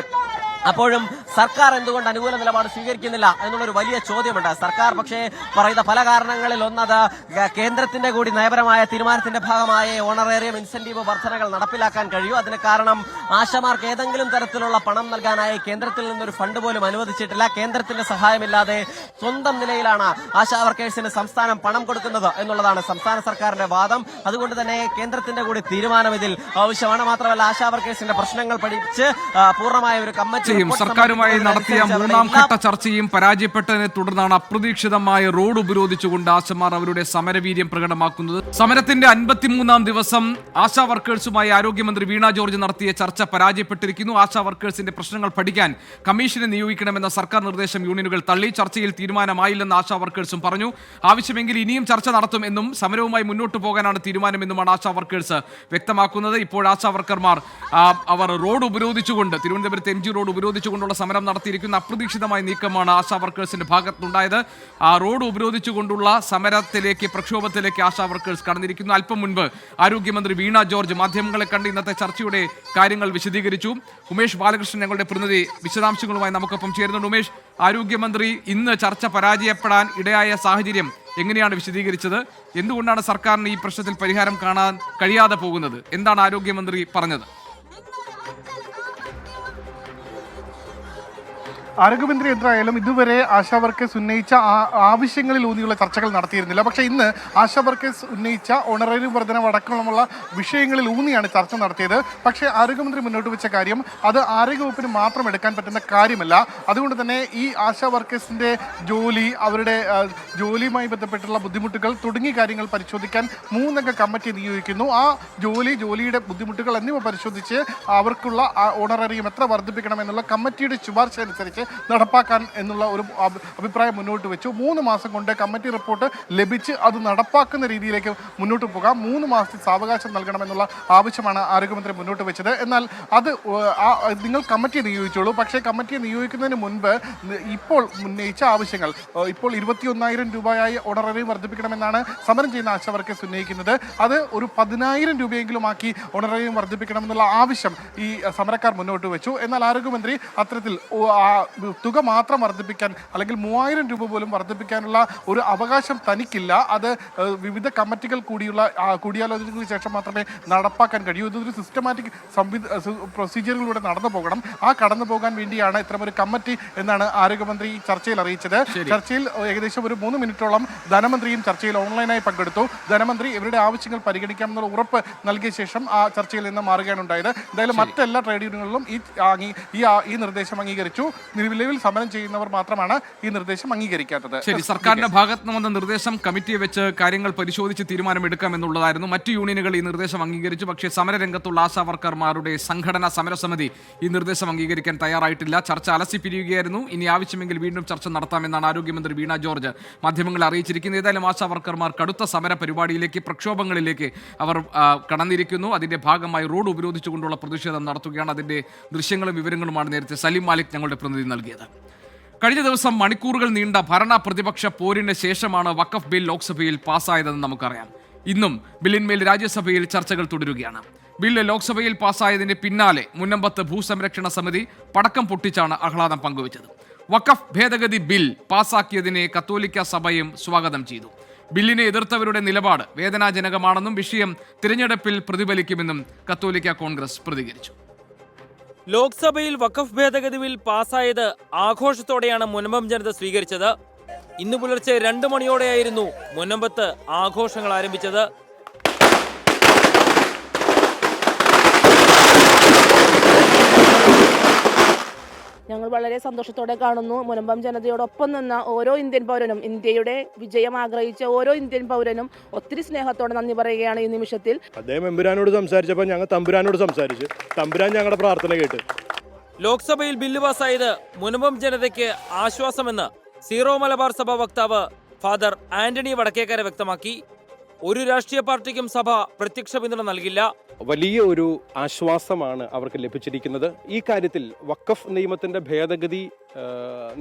അപ്പോഴും സർക്കാർ എന്തുകൊണ്ട് അനുകൂല നിലപാട് സ്വീകരിക്കുന്നില്ല എന്നുള്ളൊരു വലിയ ചോദ്യമുണ്ട്. സർക്കാർ പക്ഷേ പറയുന്ന പല കാരണങ്ങളിൽ ഒന്നത് കേന്ദ്രത്തിന്റെ കൂടി നയപരമായ തീരുമാനത്തിന്റെ ഭാഗമായ ഓണറേറിയം ഇൻസെന്റീവ് വർധനകൾ നടപ്പിലാക്കാൻ കഴിയൂ. അതിന് കാരണം ആശമാർക്ക് ഏതെങ്കിലും തരത്തിലുള്ള പണം നൽകാനായി കേന്ദ്രത്തിൽ നിന്നൊരു ഫണ്ട് പോലും അനുവദിച്ചിട്ടില്ല. കേന്ദ്രത്തിന്റെ സഹായമില്ലാതെ സ്വന്തം നിലയിലാണ് ആശാ വർക്കേഴ്സിന് സംസ്ഥാനം പണം കൊടുക്കുന്നത് എന്നുള്ളതാണ് സംസ്ഥാന സർക്കാരിന്റെ വാദം. അതുകൊണ്ട് തന്നെ കേന്ദ്രത്തിന്റെ കൂടി തീരുമാനം ഇതിൽ ആവശ്യമാണ്. മാത്രമല്ല ആശാ വർക്കേഴ്സിന്റെ പ്രശ്നങ്ങൾ പഠിച്ച് പൂർണ്ണമായ ഒരു കമ്മിറ്റി സർക്കാരുമായി നടത്തിയ 3ാം ഘട്ട ചർച്ചയും പരാജയപ്പെട്ടതിനെ തുടർന്നാണ് അപ്രതീക്ഷിതമായ റോഡ് ഉപരോധിച്ചുകൊണ്ട് ആശമാർ അവരുടെ സമരവീര്യം പ്രകടമാക്കുന്നത്. സമരത്തിന്റെ 53ാം ദിവസം ആശാ വർക്കേഴ്സുമായി ആരോഗ്യമന്ത്രി വീണ ജോർജ് നടത്തിയ ചർച്ച പരാജയപ്പെട്ടിരിക്കുന്നു. ആശാ വർക്കേഴ്സിന്റെ പ്രശ്നങ്ങൾ പഠിക്കാൻ കമ്മീഷനെ നിയോഗിക്കണമെന്ന സർക്കാർ നിർദ്ദേശം യൂണിയനുകൾ തള്ളി. ചർച്ചയിൽ തീരുമാനമായില്ലെന്ന് ആശാ വർക്കേഴ്സും പറഞ്ഞു. ആവശ്യമെങ്കിൽ ഇനിയും ചർച്ച നടത്തും എന്നും സമരവുമായി മുന്നോട്ട് പോകാനാണ് തീരുമാനമെന്നുമാണ് ആശാ വർക്കേഴ്സ് വ്യക്തമാക്കുന്നത്. ഇപ്പോൾ ആശാ വർക്കർമാർ അവർ റോഡ് ഉപരോധിച്ചുകൊണ്ട് തിരുവനന്തപുരത്ത് MG റോഡ് ഉപരോധിച്ചുകൊണ്ടുള്ള സമരം നടത്തിയിരിക്കുന്ന അപ്രതീക്ഷിതമായ നീക്കമാണ് ആശാ വർക്കേഴ്സിന്റെ ഭാഗത്തുനിന്നുണ്ടായത്. ആ റോഡ് ഉപരോധിച്ചുകൊണ്ടുള്ള സമരത്തിലേക്ക്, പ്രക്ഷോഭത്തിലേക്ക് ആശാ വർക്കേഴ്സ് കടന്നിരിക്കുന്നു. അല്പം മുൻപ് ആരോഗ്യമന്ത്രി വീണ ജോർജ് മാധ്യമങ്ങളെ കണ്ട് ഇന്നത്തെ ചർച്ചയുടെ കാര്യങ്ങൾ വിശദീകരിച്ചു. ഉമേഷ് ബാലകൃഷ്ണൻ ഞങ്ങളുടെ പ്രതിനിധി വിശദാംശങ്ങളുമായി നമുക്കൊപ്പം ചേരുന്നുണ്ട്. ഉമേഷ്, ആരോഗ്യമന്ത്രി ഇന്ന് ചർച്ച പരാജയപ്പെടാൻ ഇടയായ സാഹചര്യം എങ്ങനെയാണ് വിശദീകരിച്ചത്? എന്തുകൊണ്ടാണ് സർക്കാരിന് ഈ പ്രശ്നത്തിൽ പരിഹാരം കാണാൻ കഴിയാതെ പോകുന്നത്? എന്താണ് ആരോഗ്യമന്ത്രി പറഞ്ഞത്? ആരോഗ്യമന്ത്രി എന്തായാലും ഇതുവരെ ആശാ വർക്കേഴ്സ് ഉന്നയിച്ച ആവശ്യങ്ങളിൽ ഊന്നിയുള്ള ചർച്ചകൾ നടത്തിയിരുന്നില്ല. പക്ഷേ ഇന്ന് ആശാ വർക്കേഴ്സ് ഉന്നയിച്ച ഓണററി വർധനവ് അടക്കമുള്ള വിഷയങ്ങളിൽ ഊന്നിയാണ് ചർച്ച നടത്തിയത്. പക്ഷേ ആരോഗ്യമന്ത്രി മുന്നോട്ട് വെച്ച കാര്യം അത് ആരോഗ്യവകുപ്പിന് മാത്രം എടുക്കാൻ പറ്റുന്ന കാര്യമല്ല. അതുകൊണ്ട് തന്നെ ഈ ആശാ വർക്കേഴ്സിൻ്റെ ജോലി, അവരുടെ ജോലിയുമായി ബന്ധപ്പെട്ടുള്ള ബുദ്ധിമുട്ടുകൾ തുടങ്ങിയ കാര്യങ്ങൾ പരിശോധിക്കാൻ 3 അംഗ കമ്മിറ്റി നിയോഗിക്കുന്നു. ആ ജോലിയുടെ ബുദ്ധിമുട്ടുകൾ എന്നിവ പരിശോധിച്ച് അവർക്കുള്ള ഓണററിയും എത്ര വർദ്ധിപ്പിക്കണമെന്നുള്ള കമ്മിറ്റിയുടെ ശുപാർശ അനുസരിച്ച് നടപ്പാക്കാൻ എന്നുള്ള ഒരു അഭിപ്രായം മുന്നോട്ട് വെച്ചു. 3 മാസം കൊണ്ട് കമ്മിറ്റി റിപ്പോർട്ട് ലഭിച്ച് അത് നടപ്പാക്കുന്ന രീതിയിലേക്ക് മുന്നോട്ട് പോകാം. 3 മാസത്തിൽ സാവകാശം നൽകണമെന്നുള്ള ആവശ്യമാണ് ആരോഗ്യമന്ത്രി മുന്നോട്ട് വെച്ചത്. എന്നാൽ അത് നിങ്ങൾ കമ്മിറ്റിയെ നിയോഗിച്ചോളൂ. പക്ഷേ കമ്മിറ്റിയെ നിയോഗിക്കുന്നതിന് മുൻപ് ഇപ്പോൾ ഉന്നയിച്ച ആവശ്യങ്ങൾ, ഇപ്പോൾ 21,000 രൂപയായി ഓണററി വർദ്ധിപ്പിക്കണമെന്നാണ് സമരം ചെയ്യുന്ന ആശാ വർക്കേഴ്സ് ഉന്നയിക്കുന്നത്. അത് ഒരു 10,000 രൂപയെങ്കിലും ആക്കി ഓണററിയും വർദ്ധിപ്പിക്കണമെന്നുള്ള ആവശ്യം ഈ സമരക്കാർ മുന്നോട്ട് വെച്ചു. എന്നാൽ ആരോഗ്യമന്ത്രി അത്തരത്തിൽ തുക മാത്രം വർദ്ധിപ്പിക്കാൻ, അല്ലെങ്കിൽ 3,000 രൂപ പോലും വർദ്ധിപ്പിക്കാനുള്ള ഒരു അവകാശം തനിക്കില്ല. അത് വിവിധ കമ്മിറ്റികൾ കൂടിയാലോചനയ്ക്ക് ശേഷം മാത്രമേ നടപ്പാക്കാൻ കഴിയൂ. ഇതൊരു സിസ്റ്റമാറ്റിക് പ്രൊസീജിയറിലൂടെ കടന്നു പോകാൻ വേണ്ടിയാണ് ഇത്തരമൊരു കമ്മിറ്റി എന്നാണ് ആരോഗ്യമന്ത്രി ചർച്ചയിൽ അറിയിച്ചത്. ചർച്ചയിൽ ഏകദേശം ഒരു 3 മിനിറ്റോളം ധനമന്ത്രിയും ചർച്ചയിൽ ഓൺലൈനായി പങ്കെടുത്തു. ധനമന്ത്രി ഇവരുടെ ആവശ്യങ്ങൾ പരിഗണിക്കാമെന്നുള്ള ഉറപ്പ് നൽകിയ ശേഷം ആ ചർച്ചയിൽ നിന്ന് മാറുകയാണ് ഉണ്ടായത്. എന്തായാലും മറ്റെല്ലാ ട്രേഡ് യൂണിയനുകളിലും ഈ നിർദ്ദേശം അംഗീകരിച്ചു. നിലവിൽ സമരം ചെയ്യുന്നവർ മാത്രമാണ് ഈ നിർദ്ദേശം അംഗീകരിക്കാത്തത്. ശരി, സർക്കാരിന്റെ ഭാഗത്ത് നിന്ന് വന്ന നിർദ്ദേശം കമ്മിറ്റിയെ വെച്ച് കാര്യങ്ങൾ പരിശോധിച്ച് തീരുമാനമെടുക്കാം എന്നുള്ളതായിരുന്നു. മറ്റു യൂണിയനുകൾ ഈ നിർദ്ദേശം അംഗീകരിച്ചു. പക്ഷേ സമരരംഗത്തുള്ള ആശാ വർക്കർമാരുടെ സംഘടനാ സമരസമിതി ഈ നിർദ്ദേശം അംഗീകരിക്കാൻ തയ്യാറായിട്ടില്ല. ചർച്ച അലസിപ്പിരിക്കുകയായിരുന്നു. ഇനി ആവശ്യമെങ്കിൽ വീണ്ടും ചർച്ച നടത്താമെന്നാണ് ആരോഗ്യമന്ത്രി വീണ ജോർജ് മാധ്യമങ്ങളെ അറിയിച്ചിരിക്കുന്നത്. ഏതായാലും ആശാ വർക്കർമാർ കടുത്ത സമര പരിപാടിയിലേക്ക്, പ്രക്ഷോഭങ്ങളിലേക്ക് അവർ കടന്നിരിക്കുന്നു. അതിന്റെ ഭാഗമായി റോഡ് ഉപരോധിച്ചുകൊണ്ടുള്ള പ്രതിഷേധം നടത്തുകയാണ്. അതിന്റെ ദൃശ്യങ്ങളും വിവരങ്ങളുമാണ് നേരത്തെ സലീം മാലിക് ഞങ്ങളുടെ പ്രതിനിധി നൽകിയത്. കഴിഞ്ഞ ദിവസം മണിക്കൂറുകൾ നീണ്ട ഭരണ പ്രതിപക്ഷ പോരിന് ശേഷമാണ് വഖഫ് ബിൽ ലോക്സഭയിൽ പാസ്സായതെന്ന് നമുക്കറിയാം. ഇന്നും ബില്ലിന്മേൽ രാജ്യസഭയിൽ ചർച്ചകൾ തുടരുകയാണ്. ബില്ല് ലോക്സഭയിൽ പാസ്സായതിന് പിന്നാലെ മുനമ്പത്ത് ഭൂസംരക്ഷണ സമിതി പടക്കം പൊട്ടിച്ചാണ് ആഹ്ലാദം പങ്കുവച്ചത്. വഖഫ് ഭേദഗതി ബിൽ പാസ്സാക്കിയതിനെ കത്തോലിക്ക സഭയും സ്വാഗതം ചെയ്തു. ബില്ലിനെ എതിർത്തവരുടെ നിലപാട് വേദനാജനകമാണെന്നും വിഷയം തിരഞ്ഞെടുപ്പിൽ പ്രതിഫലിക്കുമെന്നും കത്തോലിക്ക കോൺഗ്രസ് പ്രതികരിച്ചു. ലോക്സഭയിൽ വഖഫ് ഭേദഗതി ബിൽ പാസ്സായത് ആഘോഷത്തോടെയാണ് മുനമ്പം ജനത സ്വീകരിച്ചത്. ഇന്ന് പുലർച്ചെ 2 മണിയോടെയായിരുന്നു മുനമ്പത്ത് ആഘോഷങ്ങൾ ആരംഭിച്ചത്. ഞങ്ങൾ വളരെ സന്തോഷത്തോടെ കാണുന്നു. മുനമ്പം ജനതയോടൊപ്പം നിന്ന ഓരോ ഇന്ത്യൻ പൗരനും, ഇന്ത്യയുടെ വിജയം ആഗ്രഹിച്ച ഓരോ ഇന്ത്യൻ പൗരനും ഒത്തിരി സ്നേഹത്തോടെ നന്ദി പറയുകയാണ് ഈ നിമിഷത്തിൽ. അദ്ദേഹം എമ്പുരാനോട് സംസാരിച്ചപ്പോൾ ഞങ്ങൾ തമ്പുരാനോട് സംസാരിച്ചു. തമ്പുരാൻ ഞങ്ങളുടെ പ്രാർത്ഥന കേട്ട്. ലോക്സഭയിൽ ബില്ല് പാസ്സായത് മുനമ്പം ജനതയ്ക്ക് ആശ്വാസമെന്ന് സീറോ മലബാർ സഭ വക്താവ് ഫാദർ ആന്റണി വടക്കേക്കര വ്യക്തമാക്കി. ഒരു രാഷ്ട്രീയ പാർട്ടിക്കും സഭ പ്രത്യക്ഷ പിന്തുണ നൽകില്ല. വലിയ ഒരു ആശ്വാസമാണ് അവർക്ക് ലഭിച്ചിരിക്കുന്നത്. ഈ കാര്യത്തിൽ വഖഫ് നിയമത്തിന്റെ ഭേദഗതി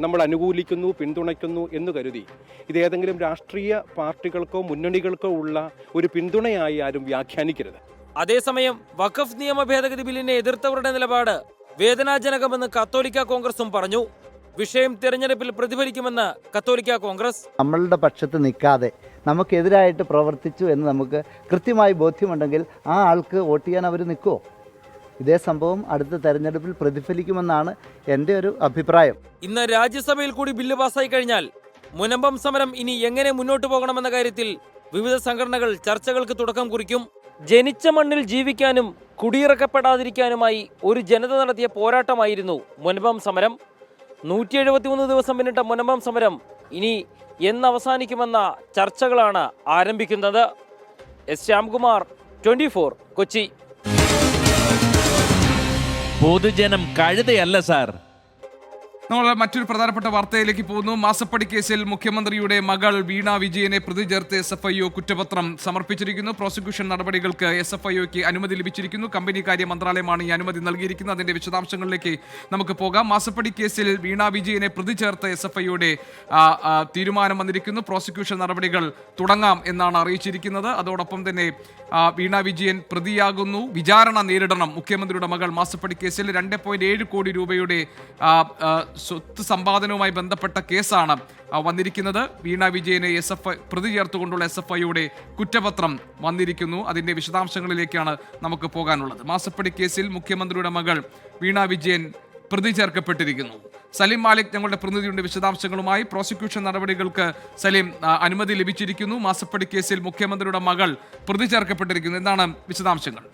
നമ്മൾ അനുകൂലിക്കുന്നു, പിന്തുണയ്ക്കുന്നു എന്ന് കരുതി ഇതേതെങ്കിലും രാഷ്ട്രീയ പാർട്ടികൾക്കോ മുന്നണികൾക്കോ ഉള്ള ഒരു പിന്തുണയായി ആരും വ്യാഖ്യാനിക്കരുത്. അതേസമയം വഖഫ് നിയമ ഭേദഗതി ബില്ലിനെ എതിർത്തവരുടെ നിലപാട് വേദനാജനകമെന്ന് കത്തോലിക്ക കോൺഗ്രസും പറഞ്ഞു. വിഷയം തിരഞ്ഞെടുപ്പിൽ പ്രതിഫലിക്കുമെന്ന് കത്തോലിക്ക കോൺഗ്രസ്. നമ്മളുടെ പക്ഷത്ത് നിൽക്കാതെ നമുക്കെതിരായിട്ട് പ്രവർത്തിച്ചു എന്ന് നമുക്ക് കൃത്യമായി ബോധ്യമുണ്ടെങ്കിൽ ആ ആൾക്ക് വോട്ട് ചെയ്യാൻ അവർ നിൽക്കുമോ? ഇതേ സംഭവം അടുത്ത തെരഞ്ഞെടുപ്പിൽ പ്രതിഫലിക്കുമെന്നാണ് എൻ്റെ ഒരു അഭിപ്രായം. ഇന്ന് രാജ്യസഭയിൽ കൂടി ബില്ല് പാസ്സായി കഴിഞ്ഞാൽ മുനമ്പം സമരം ഇനി എങ്ങനെ മുന്നോട്ട് പോകണമെന്ന കാര്യത്തിൽ വിവിധ സംഘടനകൾ ചർച്ചകൾക്ക് തുടക്കം കുറിക്കും. ജനിച്ച മണ്ണിൽ ജീവിക്കാനും കുടിയിറക്കപ്പെടാതിരിക്കാനുമായി ഒരു ജനത നടത്തിയ പോരാട്ടമായിരുന്നു മുനമ്പം സമരം. 173 ദിവസം പിന്നിട്ട മുനമ്പം സമരം ഇനി എന്നവസാനിക്കുമെന്ന ചർച്ചകളാണ് ആരംഭിക്കുന്നത്. എസ് ശ്യാംകുമാർ, 24 കൊച്ചി. പൊതുജനം കഴുതയല്ല സാർ, നമ്മൾ മറ്റൊരു പ്രധാനപ്പെട്ട വാർത്തയിലേക്ക് പോകുന്നു. മാസപ്പടി കേസിൽ മുഖ്യമന്ത്രിയുടെ മകൾ വീണ വിജയനെ പ്രതി ചേർത്ത് SFIO കുറ്റപത്രം സമർപ്പിച്ചിരിക്കുന്നു. പ്രോസിക്യൂഷൻ നടപടികൾക്ക് SFIOയ്ക്ക് അനുമതി ലഭിച്ചിരിക്കുന്നു. കമ്പനി കാര്യ മന്ത്രാലയമാണ് ഈ അനുമതി നൽകിയിരിക്കുന്നത്. അതിന്റെ വിശദാംശങ്ങളിലേക്ക് നമുക്ക് പോകാം. മാസപ്പടി കേസിൽ വീണ വിജയനെ പ്രതി ചേർത്ത് SFIOയുടെ തീരുമാനം വന്നിരിക്കുന്നു. പ്രോസിക്യൂഷൻ നടപടികൾ തുടങ്ങാം എന്നാണ് അറിയിച്ചിരിക്കുന്നത്. അതോടൊപ്പം തന്നെ വീണ വിജയൻ പ്രതിയാകുന്നു. വിചാരണ നേരിടണം. മുഖ്യമന്ത്രിയുടെ മകൾ മാസപ്പടി കേസിൽ 2.7 കോടി രൂപയുടെ സ്വത്ത് സമ്പാദനവുമായി ബന്ധപ്പെട്ട കേസാണ് വന്നിരിക്കുന്നത്. വീണ വിജയനെ പ്രതി ചേർത്തുകൊണ്ടുള്ള SFIOയുടെ കുറ്റപത്രം വന്നിരിക്കുന്നു. അതിന്റെ വിശദാംശങ്ങളിലേക്കാണ് നമുക്ക് പോകാനുള്ളത്. മാസപ്പടി കേസിൽ മുഖ്യമന്ത്രിയുടെ മകൾ വീണ വിജയൻ പ്രതി ചേർക്കപ്പെട്ടിരിക്കുന്നു. സലീം മാലിക് ഞങ്ങളുടെ പ്രതിനിധിയുടെ വിശദാംശങ്ങളുമായി. പ്രോസിക്യൂഷൻ നടപടികൾക്ക് സലീം അനുമതി ലഭിച്ചിരിക്കുന്നു. മാസപ്പടി കേസിൽ മുഖ്യമന്ത്രിയുടെ മകൾ പ്രതി ചേർക്കപ്പെട്ടിരിക്കുന്നു. എന്താണ് വിശദാംശങ്ങൾ?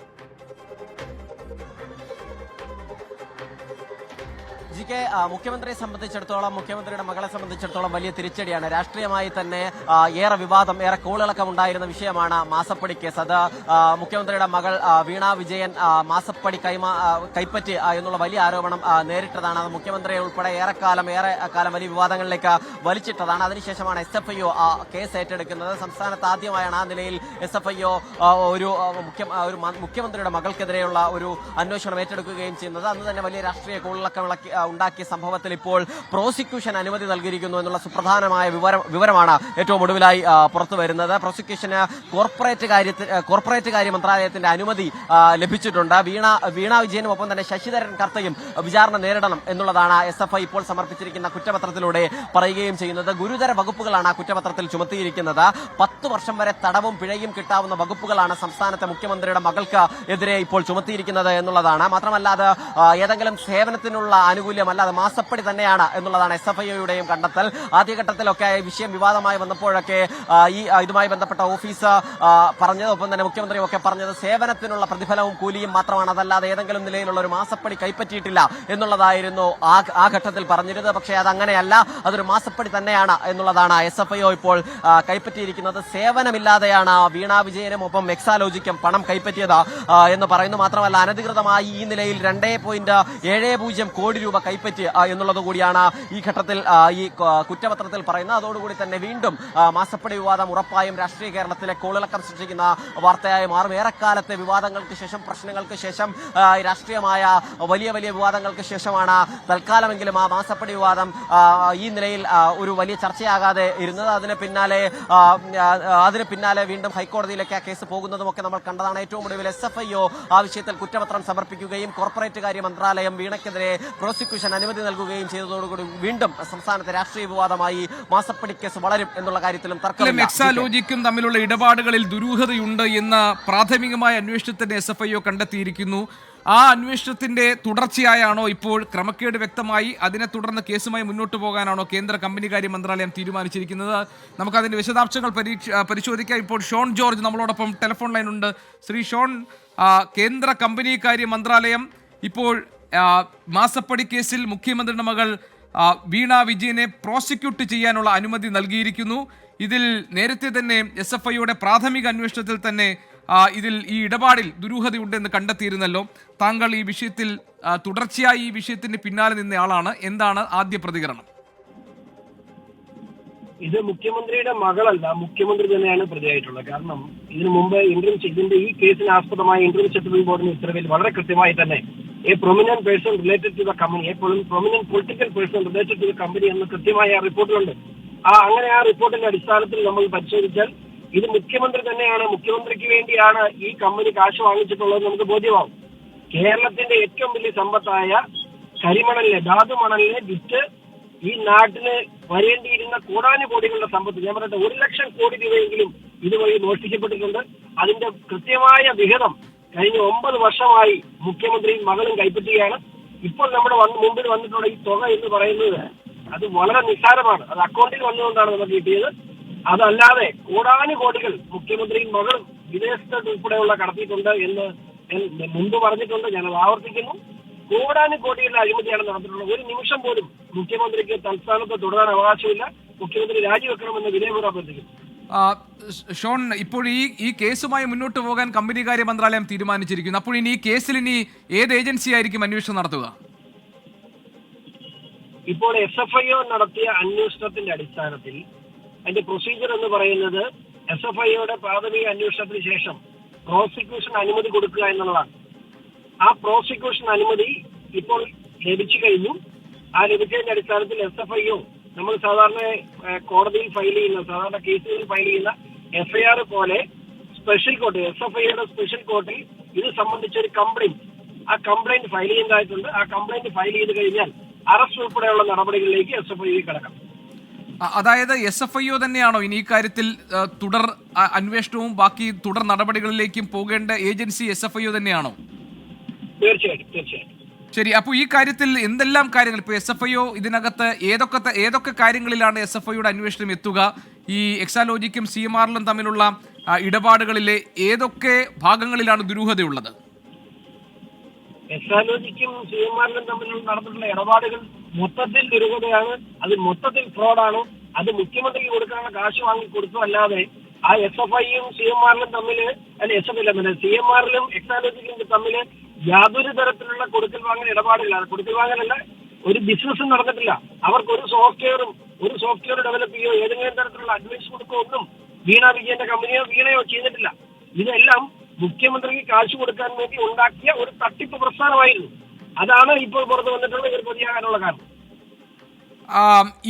മുഖ്യമന്ത്രിയെ സംബന്ധിച്ചിടത്തോളം, മുഖ്യമന്ത്രിയുടെ മകളെ സംബന്ധിച്ചിടത്തോളം വലിയ തിരിച്ചടിയാണ്. രാഷ്ട്രീയമായി തന്നെ ഏറെ വിവാദം, ഏറെ കോളിളക്കം ഉണ്ടായിരുന്ന വിഷയമാണ് മാസപ്പടി കേസ്. അത് മുഖ്യമന്ത്രിയുടെ മകൾ വീണ വിജയൻ മാസപ്പടി കൈപ്പറ്റി എന്നുള്ള വലിയ ആരോപണം നേരിട്ടതാണ്. അത് മുഖ്യമന്ത്രിയെ ഉൾപ്പെടെ ഏറെ കാലം വലിയ വിവാദങ്ങളിലേക്ക് വലിച്ചിട്ടതാണ്. അതിനുശേഷമാണ് SFIO കേസ് ഏറ്റെടുക്കുന്നത്. സംസ്ഥാനത്ത് ആദ്യമായാണ് ആ നിലയിൽ SFIO ഒരു മുഖ്യമന്ത്രിയുടെ മകൾക്കെതിരെയുള്ള ഒരു അന്വേഷണം ഏറ്റെടുക്കുകയും ചെയ്യുന്നത്. അന്ന് തന്നെ വലിയ രാഷ്ട്രീയ കോളിളക്കം ഉണ്ടാക്കിയ സംഭവത്തിൽ ഇപ്പോൾ പ്രോസിക്യൂഷൻ അനുമതി നൽകിയിരിക്കുന്നു എന്നുള്ള സുപ്രധാനമായ വിവരമാണ് ഏറ്റവും ഒടുവിലായി പുറത്തു വരുന്നത്. പ്രോസിക്യൂഷന് കോർപ്പറേറ്റ് കാര്യ മന്ത്രാലയത്തിന്റെ അനുമതി ലഭിച്ചിട്ടുണ്ട്. വീണ വിജയനും ഒപ്പം തന്നെ ശശിധരൻ കർത്തയും വിചാരണ നേരിടണം എന്നുള്ളതാണ് SFI ഇപ്പോൾ സമർപ്പിച്ചിരിക്കുന്ന കുറ്റപത്രത്തിലൂടെ പറയുകയും ചെയ്യുന്നത്. ഗുരുതര വകുപ്പുകളാണ് ആ കുറ്റപത്രത്തിൽ ചുമത്തിയിരിക്കുന്നത്. 10 വർഷം വരെ തടവും പിഴയും കിട്ടാവുന്ന വകുപ്പുകളാണ് സംസ്ഥാനത്തെ മുഖ്യമന്ത്രിയുടെ മകൾക്ക് എതിരെ ഇപ്പോൾ ചുമത്തിയിരിക്കുന്നത് എന്നുള്ളതാണ്. മാത്രമല്ല അത് ഏതെങ്കിലും സേവനത്തിനുള്ള ആനുകൂല്യമല്ല, അത് മാസപ്പടി തന്നെയാണ് എന്നുള്ളതാണ് SFIOയുടെയും കണ്ടെത്തൽ. ആദ്യഘട്ടത്തിലൊക്കെ വിഷയം വിവാദമായി വന്നപ്പോഴൊക്കെ ഇതുമായി ബന്ധപ്പെട്ട ഓഫീസ് പറഞ്ഞത്, ഒപ്പം തന്നെ മുഖ്യമന്ത്രിയൊക്കെ പറഞ്ഞത് സേവനത്തിനുള്ള പ്രതിഫലവും കൂലിയും മാത്രമാണ്, അതല്ലാതെ ഏതെങ്കിലും നിലയിലുള്ള ഒരു മാസപ്പടി കൈപ്പറ്റിയിട്ടില്ല എന്നുള്ളതായിരുന്നു ആ ഘട്ടത്തിൽ പറഞ്ഞിരുന്നത്. പക്ഷേ അതങ്ങനെയല്ല, അതൊരു മാസപ്പടി തന്നെയാണ് എന്നുള്ളതാണ് SFIO ഇപ്പോൾ കൈപ്പറ്റിയിരിക്കുന്നത്. സേവനമില്ലാതെയാണ് വീണ വിജയനും ഒപ്പം എക്സാലോജിക്കും പണം കൈപ്പറ്റിയത് എന്ന് പറയുന്നു. മാത്രമല്ല അനധികൃതമായി ഈ നിലയിൽ 2.70 കോടി രൂപ കൈപ്പറ്റി എന്നുള്ളത് കൂടിയാണ് ഈ ഘട്ടത്തിൽ ഈ കുറ്റപത്രത്തിൽ പറയുന്നത്. അതോടുകൂടി തന്നെ വീണ്ടും മാസപ്പടി വിവാദം ഉറപ്പായും രാഷ്ട്രീയ കേരളത്തിലെ കോളിളക്കം സൃഷ്ടിക്കുന്ന വാർത്തയായി മാറും. ഏറെക്കാലത്തെ വിവാദങ്ങൾക്ക് ശേഷം, പ്രശ്നങ്ങൾക്ക് ശേഷം, രാഷ്ട്രീയമായ വലിയ വിവാദങ്ങൾക്ക് ശേഷമാണ് തൽക്കാലമെങ്കിലും ആ മാസപ്പടി വിവാദം ഈ നിലയിൽ ഒരു വലിയ ചർച്ചയാകാതെ ഇരുന്നത്. അതിന് പിന്നാലെ വീണ്ടും ഹൈക്കോടതിയിലേക്ക് ആ കേസ് പോകുന്നതുമൊക്കെ നമ്മൾ കണ്ടതാണ്. ഏറ്റവും ഒടുവിൽ SFIO ആ വിഷയത്തിൽ കുറ്റപത്രം സമർപ്പിക്കുകയും കോർപ്പറേറ്റ് കാര്യ മന്ത്രാലയം വീണയ്ക്കെതിരെ പ്രോസിക്യൂഷൻ അനുമതി നൽകുകയും ചെയ്തതോടുകൂടി വീണ്ടും സംസ്ഥാനത്തെ രാഷ്ട്രീയ വിവാദമായി മാസപ്പടി കേസ് വളരും എന്നുള്ള കാര്യത്തിലും തർക്കമില്ല. എക്സാലോജിക്കും തമ്മിലുള്ള ഇടപാടുകളിൽ ദുരൂഹതയുണ്ട് എന്ന പ്രാഥമികമായ അന്വേഷണത്തിന് SFIO കണ്ടെത്തിയിരിക്കുന്നു. ആ അന്വേഷണത്തിന്റെ തുടർച്ചയായാണോ ഇപ്പോൾ ക്രമക്കേട് വ്യക്തമായി അതിനെ തുടർന്ന് കേസുമായി മുന്നോട്ട് പോകാനാണോ കേന്ദ്ര കമ്പനികാര്യ മന്ത്രാലയം തീരുമാനിച്ചിരിക്കുന്നത്? നമുക്കതിന്റെ വിശദാംശങ്ങൾ പരിശോധിക്കാം. ഇപ്പോൾ ഷോൺ ജോർജ് നമ്മളോടൊപ്പം ടെലിഫോൺ ലൈനുണ്ട്. ശ്രീ ഷോൺ, കേന്ദ്ര കമ്പനികാര്യ മന്ത്രാലയം ഇപ്പോൾ മാസപ്പടി കേസിൽ മുഖ്യമന്ത്രിയുടെ മകൾ വീണ വിജയനെ പ്രോസിക്യൂട്ട് ചെയ്യാനുള്ള അനുമതി നൽകിയിരിക്കുന്നു. ഇതിൽ നേരത്തെ തന്നെ SFIOയുടെ പ്രാഥമിക അന്വേഷണത്തിൽ തന്നെ ഇതിൽ ഈ ഇടപാടിൽ ദുരൂഹതയുണ്ടെന്ന് കണ്ടെത്തിയിരുന്നല്ലോ. താങ്കൾ ഈ വിഷയത്തിൽ തുടർച്ചയായി ഈ വിഷയത്തിന് പിന്നാലെ നിന്നയാളാണ്. എന്താണ് ആദ്യ പ്രതികരണം? ഇത് മുഖ്യമന്ത്രിയുടെ മകളല്ല, മുഖ്യമന്ത്രി തന്നെയാണ് പ്രതിയായിട്ടുള്ളത്. കാരണം ഇതിനു മുമ്പ് ഇതിന്റെ ഈ കേസിന് ആസ്പദമായ ഇന്റർവ്യൂ സെറ്റിൽമെന്റ് ബോർഡിന്റെ ഉത്തരവിൽ വളരെ കൃത്യമായി തന്നെ a prominent person related to the company, a prominent political person related to the company എന്ന് കൃത്യമായ റിപ്പോർട്ടിലുണ്ട്. അങ്ങനെ ആ റിപ്പോർട്ടിന്റെ അടിസ്ഥാനത്തിൽ നമ്മൾ പരിശോധിച്ചാൽ ഇത് മുഖ്യമന്ത്രി തന്നെയാണ്, മുഖ്യമന്ത്രിക്ക് വേണ്ടിയാണ് ഈ കമ്പനി കാശ് വാങ്ങിച്ചിട്ടുള്ളത് നമുക്ക് ബോധ്യമാവും. കേരളത്തിന്റെ ഏറ്റവും വലിയ സമ്പത്തായ കരിമണലിനെ, ധാതുമണലിനെ വിറ്റ് ഈ നാട്ടിന് വരേണ്ടിയിരുന്ന കോടാനുകോടികളുടെ സമ്പത്ത്, ഞാൻ പറയട്ടെ 1 ലക്ഷം കോടി രൂപയെങ്കിലും ഇതുവഴി മോഷ്ടിക്കപ്പെട്ടിട്ടുണ്ട്. അതിന്റെ കൃത്യമായ വിഹിതം കഴിഞ്ഞ 9 വർഷമായി മുഖ്യമന്ത്രിയും മകളും കൈപ്പറ്റുകയാണ്. ഇപ്പോൾ നമ്മുടെ മുമ്പിൽ വന്നിട്ടുള്ള ഈ തുക എന്ന് പറയുന്നത് അത് വളരെ നിസ്സാരമാണ്. അത് അക്കൗണ്ടിൽ വന്നുകൊണ്ടാണ് നമുക്ക് കിട്ടിയത്. അതല്ലാതെ കോടാനുകോടികൾ മുഖ്യമന്ത്രിയും മകളും വിദേശത്ത് ഉൾപ്പെടെയുള്ള കടത്തിയിട്ടുണ്ട് എന്ന് മുമ്പ് പറഞ്ഞിട്ടുണ്ട്. ഞാനത് ആവർത്തിക്കുന്നു. കോടാനുകോടികളുടെ അഴിമതിയാണ് നടന്നിട്ടുള്ളത്. ഒരു നിമിഷം പോലും മുഖ്യമന്ത്രിക്ക് തൽസ്ഥാനത്ത് തുടരാൻ അവകാശമില്ല. മുഖ്യമന്ത്രി രാജിവെക്കണമെന്ന് വിനയപൂർവ്വം അഭ്യർത്ഥിക്കുന്നു. ഷോൺ, ഇപ്പോൾ ഈ കേസുമായി മുന്നോട്ട് പോകാൻ കമ്പനികാര്യ മന്ത്രാലയം തീരുമാനിച്ചിരിക്കുന്നു. അപ്പോൾ ഇനി ഈ കേസിൽ ഏത് ഏജൻസി ആയിരിക്കും അന്വേഷണം നടത്തുക? ഇപ്പോൾ SFIO നടത്തിയ അന്വേഷണത്തിന്റെ അടിസ്ഥാനത്തിൽ അതിന്റെ പ്രൊസീജിയർ എന്ന് പറയുന്നത് SFIOയുടെ പ്രാഥമിക അന്വേഷണത്തിന് ശേഷം പ്രോസിക്യൂഷൻ അനുമതി കൊടുക്കുക എന്നുള്ളതാണ്. ആ പ്രോസിക്യൂഷൻ അനുമതി ഇപ്പോൾ ലഭിച്ചു കഴിഞ്ഞു. ആ ലഭിച്ചതിന്റെ അടിസ്ഥാനത്തിൽ SFIO നമ്മൾ സാധാരണ കോടതിയിൽ ഫയൽ ചെയ്യുന്ന സാധാരണ കേസുകളിൽ ഫയൽ ചെയ്യുന്ന FIR പോലെ സ്പെഷ്യൽ കോർട്ട് SFIOയുടെ സ്പെഷ്യൽ കോർട്ടിൽ ഇത് സംബന്ധിച്ച ഒരു കംപ്ലൈന്റ് ഫയൽ ചെയ്യുന്നതായിട്ടുണ്ട്. ആ കംപ്ലൈന്റ് ഫയൽ ചെയ്ത് കഴിഞ്ഞാൽ അറസ്റ്റ് ഉൾപ്പെടെയുള്ള നടപടികളിലേക്ക് SFIO കടക്കാം. അതായത് SFIO തന്നെയാണോ ഇനി ഈ കാര്യത്തിൽ തുടർ അന്വേഷണവും ബാക്കി തുടർ നടപടികളിലേക്കും പോകേണ്ട ഏജൻസി SFIO തന്നെയാണോ? തീർച്ചയായിട്ടും. ശരി, അപ്പോൾ ഈ കാര്യത്തിൽ എന്തെല്ലാം കാര്യങ്ങൾ ഇപ്പോൾ SFIO ഇതിനകത്ത് ഏതൊക്കെ കാര്യങ്ങളിലാണ് SFIOയുടെ അന്വേഷണം എത്തുക? ഈ എക്സാലോജിക്കും CMRലും തമ്മിലുള്ള ഇടപാടുകളിലെ ഏതൊക്കെ ഭാഗങ്ങളിലാണ് ദുരൂഹതയുള്ളത്? എക്സാലോജിക്കും CMRലും തമ്മിൽ നടന്നിട്ടുള്ള ഇടപാടുകൾ മൊത്തത്തിൽ ദുരൂഹതയാണ്. അത് മൊത്തത്തിൽ ഫ്രോഡാണ്. അത് മുഖ്യമന്ത്രിക്ക് കൊടുക്കാനുള്ള കാശ് വാങ്ങി കൊടുത്തു അല്ലാതെ ആ SFIയും CMRലും തമ്മിൽ CMRലും എക്സാലോജിക്കും തമ്മിൽ യാതൊരു തരത്തിലുള്ള കൊടുക്കൽ വാങ്ങൽ ഇടപാടില്ല. കൊടുക്കൽ വാങ്ങലല്ല, ഒരു ബിസിനസ്സും നടന്നിട്ടില്ല. അവർക്ക് ഒരു സോഫ്റ്റ്വെയർ ഡെവലപ്പ് ചെയ്യോ ഏതെങ്കിലും തരത്തിലുള്ള അഡ്വൈസ് കൊടുക്കോ ഒന്നും വീണ വിജയന്റെ കമ്പനിയോ വീണയോ ചെയ്തിട്ടില്ല. ഇതെല്ലാം മുഖ്യമന്ത്രിക്ക് കാശ് കൊടുക്കാൻ വേണ്ടി ഉണ്ടാക്കിയ ഒരു തട്ടിപ്പ് പ്രസ്ഥാനമായിരുന്നു. അതാണ് ഇപ്പോൾ പുറത്തു വന്നിട്ടുള്ള ഇവർ പ്രതിയാകാനുള്ള കാരണം.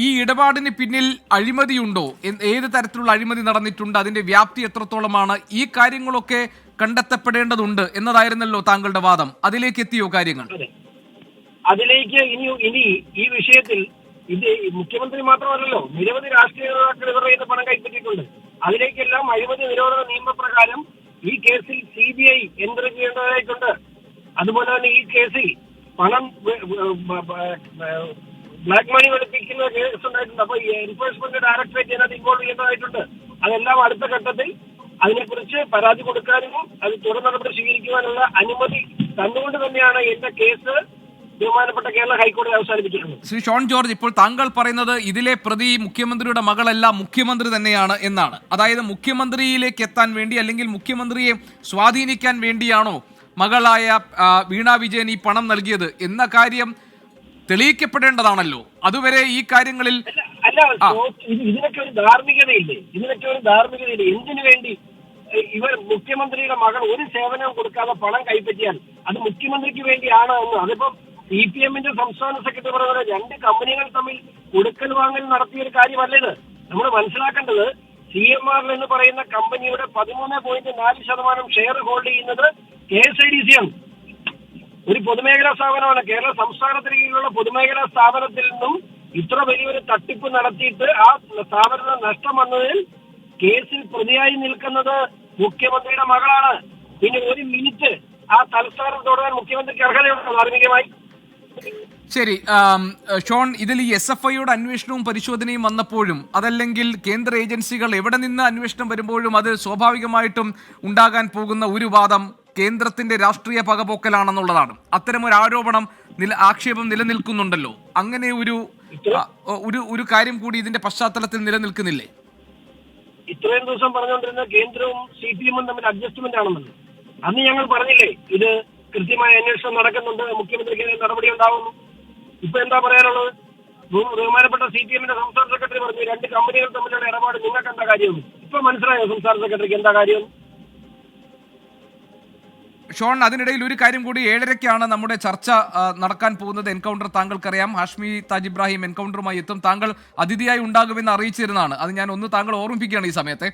ഈ ഇടപാടിന് പിന്നിൽ അഴിമതിയുണ്ടോ? ഏത് തരത്തിലുള്ള അഴിമതി നടന്നിട്ടുണ്ട്? അതിന്റെ വ്യാപ്തി എത്രത്തോളമാണ്? ഈ കാര്യങ്ങളൊക്കെ കണ്ടെത്തപ്പെടേണ്ടതുണ്ട് എന്നതായിരുന്നല്ലോ താങ്കളുടെ വാദം. അതിലേക്ക് എത്തിയോ കാര്യങ്ങൾ? അതിലേക്ക് ഇനി ഈ വിഷയത്തിൽ ഇത് മുഖ്യമന്ത്രി മാത്രമല്ലല്ലോ, നിരവധി രാഷ്ട്രീയ നേതാക്കൾ ഇവരുടെ കയ്യിൽ പണം കൈപ്പറ്റിയിട്ടുണ്ട്. അതിലേക്കെല്ലാം അഴിമതി നിരോധന നിയമപ്രകാരം ഈ കേസിൽ CBI എൻട്രി ചെയ്യേണ്ടതായിട്ടുണ്ട്. അതുപോലെ തന്നെ ഈ കേസിൽ പണം ബ്ലാക്ക് മണി വെളുപ്പിക്കുന്ന കേസ് ഉണ്ടായിട്ടുണ്ട്. അപ്പൊ എൻഫോഴ്സ്മെന്റ് ഡയറക്ടറേറ്റ് അതിനകത്ത് ഇൻവോൾവ് ചെയ്യേണ്ടതായിട്ടുണ്ട്. അതെല്ലാം അടുത്ത ഘട്ടത്തിൽ അതിനെക്കുറിച്ച് പരാതി കൊടുക്കാനും അത് തുടർ നടപടി സ്വീകരിക്കുവാനുള്ള അനുമതി തന്നുകൊണ്ട് തന്നെയാണ് എന്റെ കേസ് ബഹുമാനപ്പെട്ട കേരള ഹൈക്കോടതി അവസാനിപ്പിച്ചിട്ടുള്ളത്. ശ്രീ ഷോൺ ജോർജ്, ഇപ്പോൾ താങ്കൾ പറയുന്നത് ഇതിലെ പ്രതി മുഖ്യമന്ത്രിയുടെ മകളല്ല, മുഖ്യമന്ത്രി തന്നെയാണ് എന്നാണ്. അതായത് മുഖ്യമന്ത്രിയിലേക്ക് എത്താൻ വേണ്ടി അല്ലെങ്കിൽ മുഖ്യമന്ത്രിയെ സ്വാധീനിക്കാൻ വേണ്ടിയാണോ മകളായ വീണ വിജയൻ ഈ പണം നൽകിയത് എന്ന കാര്യം തെളിയിക്കപ്പെടേണ്ടതാണല്ലോ. അതുവരെ ഈ കാര്യങ്ങളിൽ ഇതിനൊക്കെ ഒരു ധാർമ്മികതയില്ലേ? എന്തിനു വേണ്ടി ഇവർ മുഖ്യമന്ത്രിയുടെ മകൾ ഒരു സേവനവും കൊടുക്കാതെ പണം കൈപ്പറ്റിയാൽ അത് മുഖ്യമന്ത്രിക്ക് വേണ്ടിയാണ് എന്ന് അതിപ്പം CPMന്റെ സംസ്ഥാന സെക്രട്ടറി പറയുന്നത് രണ്ട് കമ്പനികൾ തമ്മിൽ കൊടുക്കൽ വാങ്ങൽ നടത്തിയ ഒരു കാര്യമല്ല ഇത്. നമ്മൾ മനസ്സിലാക്കേണ്ടത് CMR എന്ന് പറയുന്ന കമ്പനിയുടെ 13.4% ഷെയർ ഹോൾഡ് ചെയ്യുന്നത് KSIDC ആണ്. ഒരു പൊതുമേഖലാ സ്ഥാപനമാണ്. കേരള സംസ്ഥാനത്തിന് കീഴിലുള്ള പൊതുമേഖലാ സ്ഥാപനത്തിൽ നിന്നും ഇത്ര വലിയൊരു തട്ടിപ്പ് നടത്തിയിട്ട് ആ സ്ഥാപനത്തിന് നഷ്ടം വന്നതിൽ കേസിൽ പ്രതിയായി നിൽക്കുന്നത് മുഖ്യമന്ത്രിയുടെ മകളാണ്. പിന്നെ ഒരു മിനിറ്റ് ആ തലസ്ഥാനം തുടരാൻ മുഖ്യമന്ത്രിക്ക് അർഹതയുണ്ടോ ധാർമ്മികമായി? ശരി ഷോൺ, ഇതിൽ ഈ SFIയുടെ അന്വേഷണവും പരിശോധനയും വന്നപ്പോഴും അതല്ലെങ്കിൽ കേന്ദ്ര ഏജൻസികൾ എവിടെ നിന്ന് അന്വേഷണം വരുമ്പോഴും അത് സ്വാഭാവികമായിട്ടും ഉണ്ടാകാൻ പോകുന്ന ഒരു വാദം കേന്ദ്രത്തിന്റെ രാഷ്ട്രീയ പകപോക്കലാണെന്നുള്ളതാണ്. അത്തരമൊരു ആക്ഷേപം നിലനിൽക്കുന്നുണ്ടല്ലോ. അങ്ങനെ ഒരു കാര്യം കൂടി ഇതിന്റെ പശ്ചാത്തലത്തിൽ നിലനിൽക്കുന്നില്ലേ? ഇത്രയും ദിവസം പറഞ്ഞുകൊണ്ടിരുന്ന കേന്ദ്രവും CPM തമ്മിൽ അഡ്ജസ്റ്റ്മെന്റ് ആണെന്നല്ലോ. അന്ന് ഞങ്ങൾ പറഞ്ഞില്ലേ ഇത് കൃത്യമായ അന്വേഷണം നടക്കുന്നുണ്ട്, മുഖ്യമന്ത്രിക്കെതിരെ നടപടി ഉണ്ടാവുന്നു. ഇപ്പൊ എന്താ പറയാനുള്ളത്? ബഹുമാനപ്പെട്ട CPMന്റെ സംസ്ഥാന സെക്രട്ടറി പറഞ്ഞു രണ്ട് കമ്പനികൾ തമ്മിലുള്ള ഇടപാട് നിങ്ങൾക്ക് എന്താ കാര്യമെന്ന്. ഇപ്പൊ മനസ്സിലായോ സംസ്ഥാന സെക്രട്ടറിക്ക് എന്താ കാര്യം? ഷോൺ, അതിനിടയിൽ ഒരു കാര്യം കൂടി, 7:30-ക്കാണ് നമ്മുടെ ചർച്ച നടക്കാൻ പോകുന്നത്. എൻകൗണ്ടർ താങ്കൾക്കറിയാം. ഹാഷ്മി താജ് ഇബ്രാഹിം എൻകൗണ്ടറുമായി എത്തും. താങ്കൾ അതിഥിയായി ഉണ്ടാകുമെന്ന് അറിയിച്ചിരുന്നതാണ്. അത് ഞാൻ താങ്കൾ ഓർമ്മിപ്പിക്കുകയാണ് ഈ സമയത്തെ.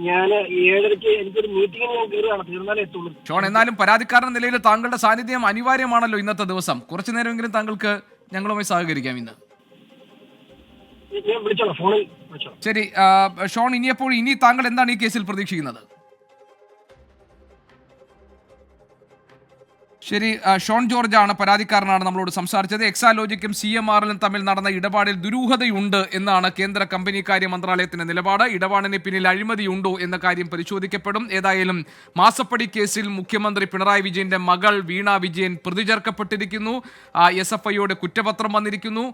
ഞാൻ 7:30-ക്ക് എനിക്കൊരു മീറ്റിംഗിന് ഞാൻ കയറുകയാണ്, തീർന്നാലേ എത്തുള്ളൂ. ഷോൺ, എന്നാലും പരാതിക്കാരൻ നിലയിൽ താങ്കളുടെ സാന്നിധ്യം അനിവാര്യമാണല്ലോ ഇന്നത്തെ ദിവസം. കുറച്ചു നേരമെങ്കിലും താങ്കൾക്ക് ഞങ്ങളുമായി സഹകരിക്കാം ഇന്ന്. ഞാൻ വിളിച്ചോളാം, ഫോണിൽ വിളിച്ചോളാം. ശരി ഷോൺ, ഇനി താങ്കൾ എന്താണ് ഈ കേസിൽ പ്രതീക്ഷിക്കുന്നത്? ശരി, ഷോൺ ജോർജ് ആണ് പരാതിക്കാരനാണ് നമ്മളോട് സംസാരിച്ചത്. എക്സാലോജിക്കും CMRലും തമ്മിൽ നടന്ന ഇടപാടിൽ ദുരൂഹതയുണ്ട് എന്നാണ് കേന്ദ്ര കമ്പനികാര്യ മന്ത്രാലയത്തിന്റെ നിലപാട്. ഇടപാടിന് പിന്നിൽ അഴിമതിയുണ്ടോ എന്ന കാര്യം പരിശോധിക്കപ്പെടും. ഏതായാലും മാസപ്പടി കേസിൽ മുഖ്യമന്ത്രി പിണറായി വിജയന്റെ മകൾ വീണ വിജയൻ പ്രതി ചേർക്കപ്പെട്ടിരിക്കുന്നു. SFIയുടെ കുറ്റപത്രം വന്നിരിക്കുന്നു.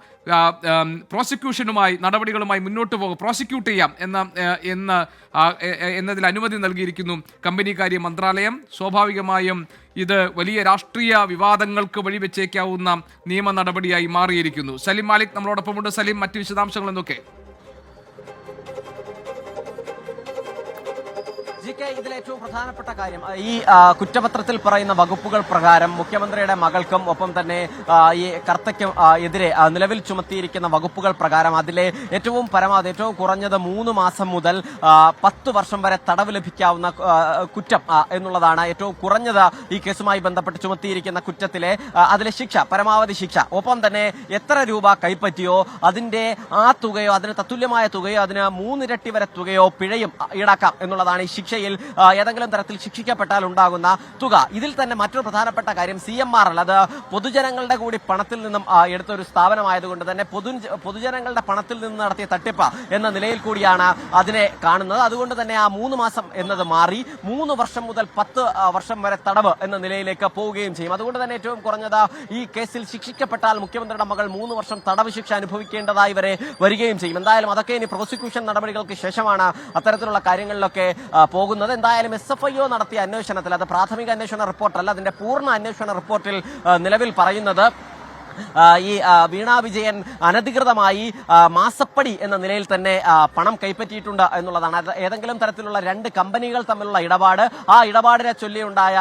പ്രോസിക്യൂഷനുമായി നടപടികളുമായി മുന്നോട്ട് പ്രോസിക്യൂട്ട് ചെയ്യാം എന്നതിൽ അനുമതി നൽകിയിരിക്കുന്നു കമ്പനികാര്യ മന്ത്രാലയം. സ്വാഭാവികമായും ഇത് വലിയ രാഷ്ട്രീയ വിവാദങ്ങൾക്ക് വഴിവെച്ചേക്കാവുന്ന നിയമ നടപടിയായി മാറിയിരിക്കുന്നു. സലീം മാലിക് നമ്മളോടൊപ്പമുണ്ട്. സലീം, മറ്റ് വിശദാംശങ്ങൾ എന്തൊക്കെ? ഇതിലെ ഏറ്റവും പ്രധാനപ്പെട്ട കാര്യം ഈ കുറ്റപത്രത്തിൽ പറയുന്ന വകുപ്പുകൾ പ്രകാരം മുഖ്യമന്ത്രിയുടെ മകൾക്കും ഒപ്പം തന്നെ ഈ കർത്തയ്ക്കും എതിരെ നിലവിൽ ചുമത്തിയിരിക്കുന്ന വകുപ്പുകൾ പ്രകാരം അതിലെ ഏറ്റവും പരമാവധി ഏറ്റവും കുറഞ്ഞത് 3 മാസം മുതൽ 10 വർഷം വരെ തടവ് ലഭിക്കാവുന്ന കുറ്റം എന്നുള്ളതാണ് ഏറ്റവും കുറഞ്ഞത് ഈ കേസുമായി ബന്ധപ്പെട്ട് ചുമത്തിയിരിക്കുന്ന കുറ്റത്തിലെ അതിലെ ശിക്ഷ, പരമാവധി ശിക്ഷ. ഒപ്പം തന്നെ എത്ര രൂപ കൈപ്പറ്റിയോ അതിന്റെ ആ തുകയോ അതിന് തത്തുല്യമായ തുകയോ അതിന് 3 ഇരട്ടി വരെ തുകയോ പിഴയും ഈടാക്കാം എന്നുള്ളതാണ് ഈ ശിക്ഷയിൽ ഏതെങ്കിലും തരത്തിൽ ശിക്ഷിക്കപ്പെട്ടാൽ ഉണ്ടാകുന്ന തുക. ഇതിൽ തന്നെ മറ്റൊരു പ്രധാനപ്പെട്ട കാര്യം CMRL, അത് പൊതുജനങ്ങളുടെ കൂടി പണത്തിൽ നിന്നും എടുത്ത ഒരു സ്ഥാപനമായതുകൊണ്ട് തന്നെ പൊതുജനങ്ങളുടെ പണത്തിൽ നിന്ന് നടത്തിയ തട്ടിപ്പ് എന്ന നിലയിൽ കൂടിയാണ് അതിനെ കാണുന്നത്. അതുകൊണ്ട് തന്നെ ആ 3 മാസം എന്നത് മാറി 3 വർഷം മുതൽ 10 വർഷം വരെ തടവ് എന്ന നിലയിലേക്ക് പോവുകയും ചെയ്യും. അതുകൊണ്ട് തന്നെ ഏറ്റവും കുറഞ്ഞത് ഈ കേസിൽ ശിക്ഷിക്കപ്പെട്ടാൽ മുഖ്യമന്ത്രിയുടെ മകൾ 3 വർഷം തടവ് ശിക്ഷ അനുഭവിക്കേണ്ടതായി വരെ വരികയും ചെയ്യും. എന്തായാലും അതൊക്കെ ഇനി പ്രോസിക്യൂഷൻ നടപടികൾക്ക് ശേഷമാണ് അത്തരത്തിലുള്ള കാര്യങ്ങളിലൊക്കെ പോകുന്നത്. എന്തായാലും SFIO നടത്തിയ അന്വേഷണത്തിൽ, അത് പ്രാഥമിക അന്വേഷണ റിപ്പോർട്ടല്ല, അതിന്റെ പൂർണ്ണ അന്വേഷണ റിപ്പോർട്ടിൽ നിലവിൽ പറയുന്നത് ഈ വീണ വിജയൻ അനധികൃതമായി മാസപ്പടി എന്ന നിലയിൽ തന്നെ പണം കൈപ്പറ്റിയിട്ടുണ്ട് എന്നുള്ളതാണ്. ഏതെങ്കിലും തരത്തിലുള്ള 2 കമ്പനികൾ തമ്മിലുള്ള ഇടപാട്, ആ ഇടപാടിനെ ചൊല്ലിയുണ്ടായ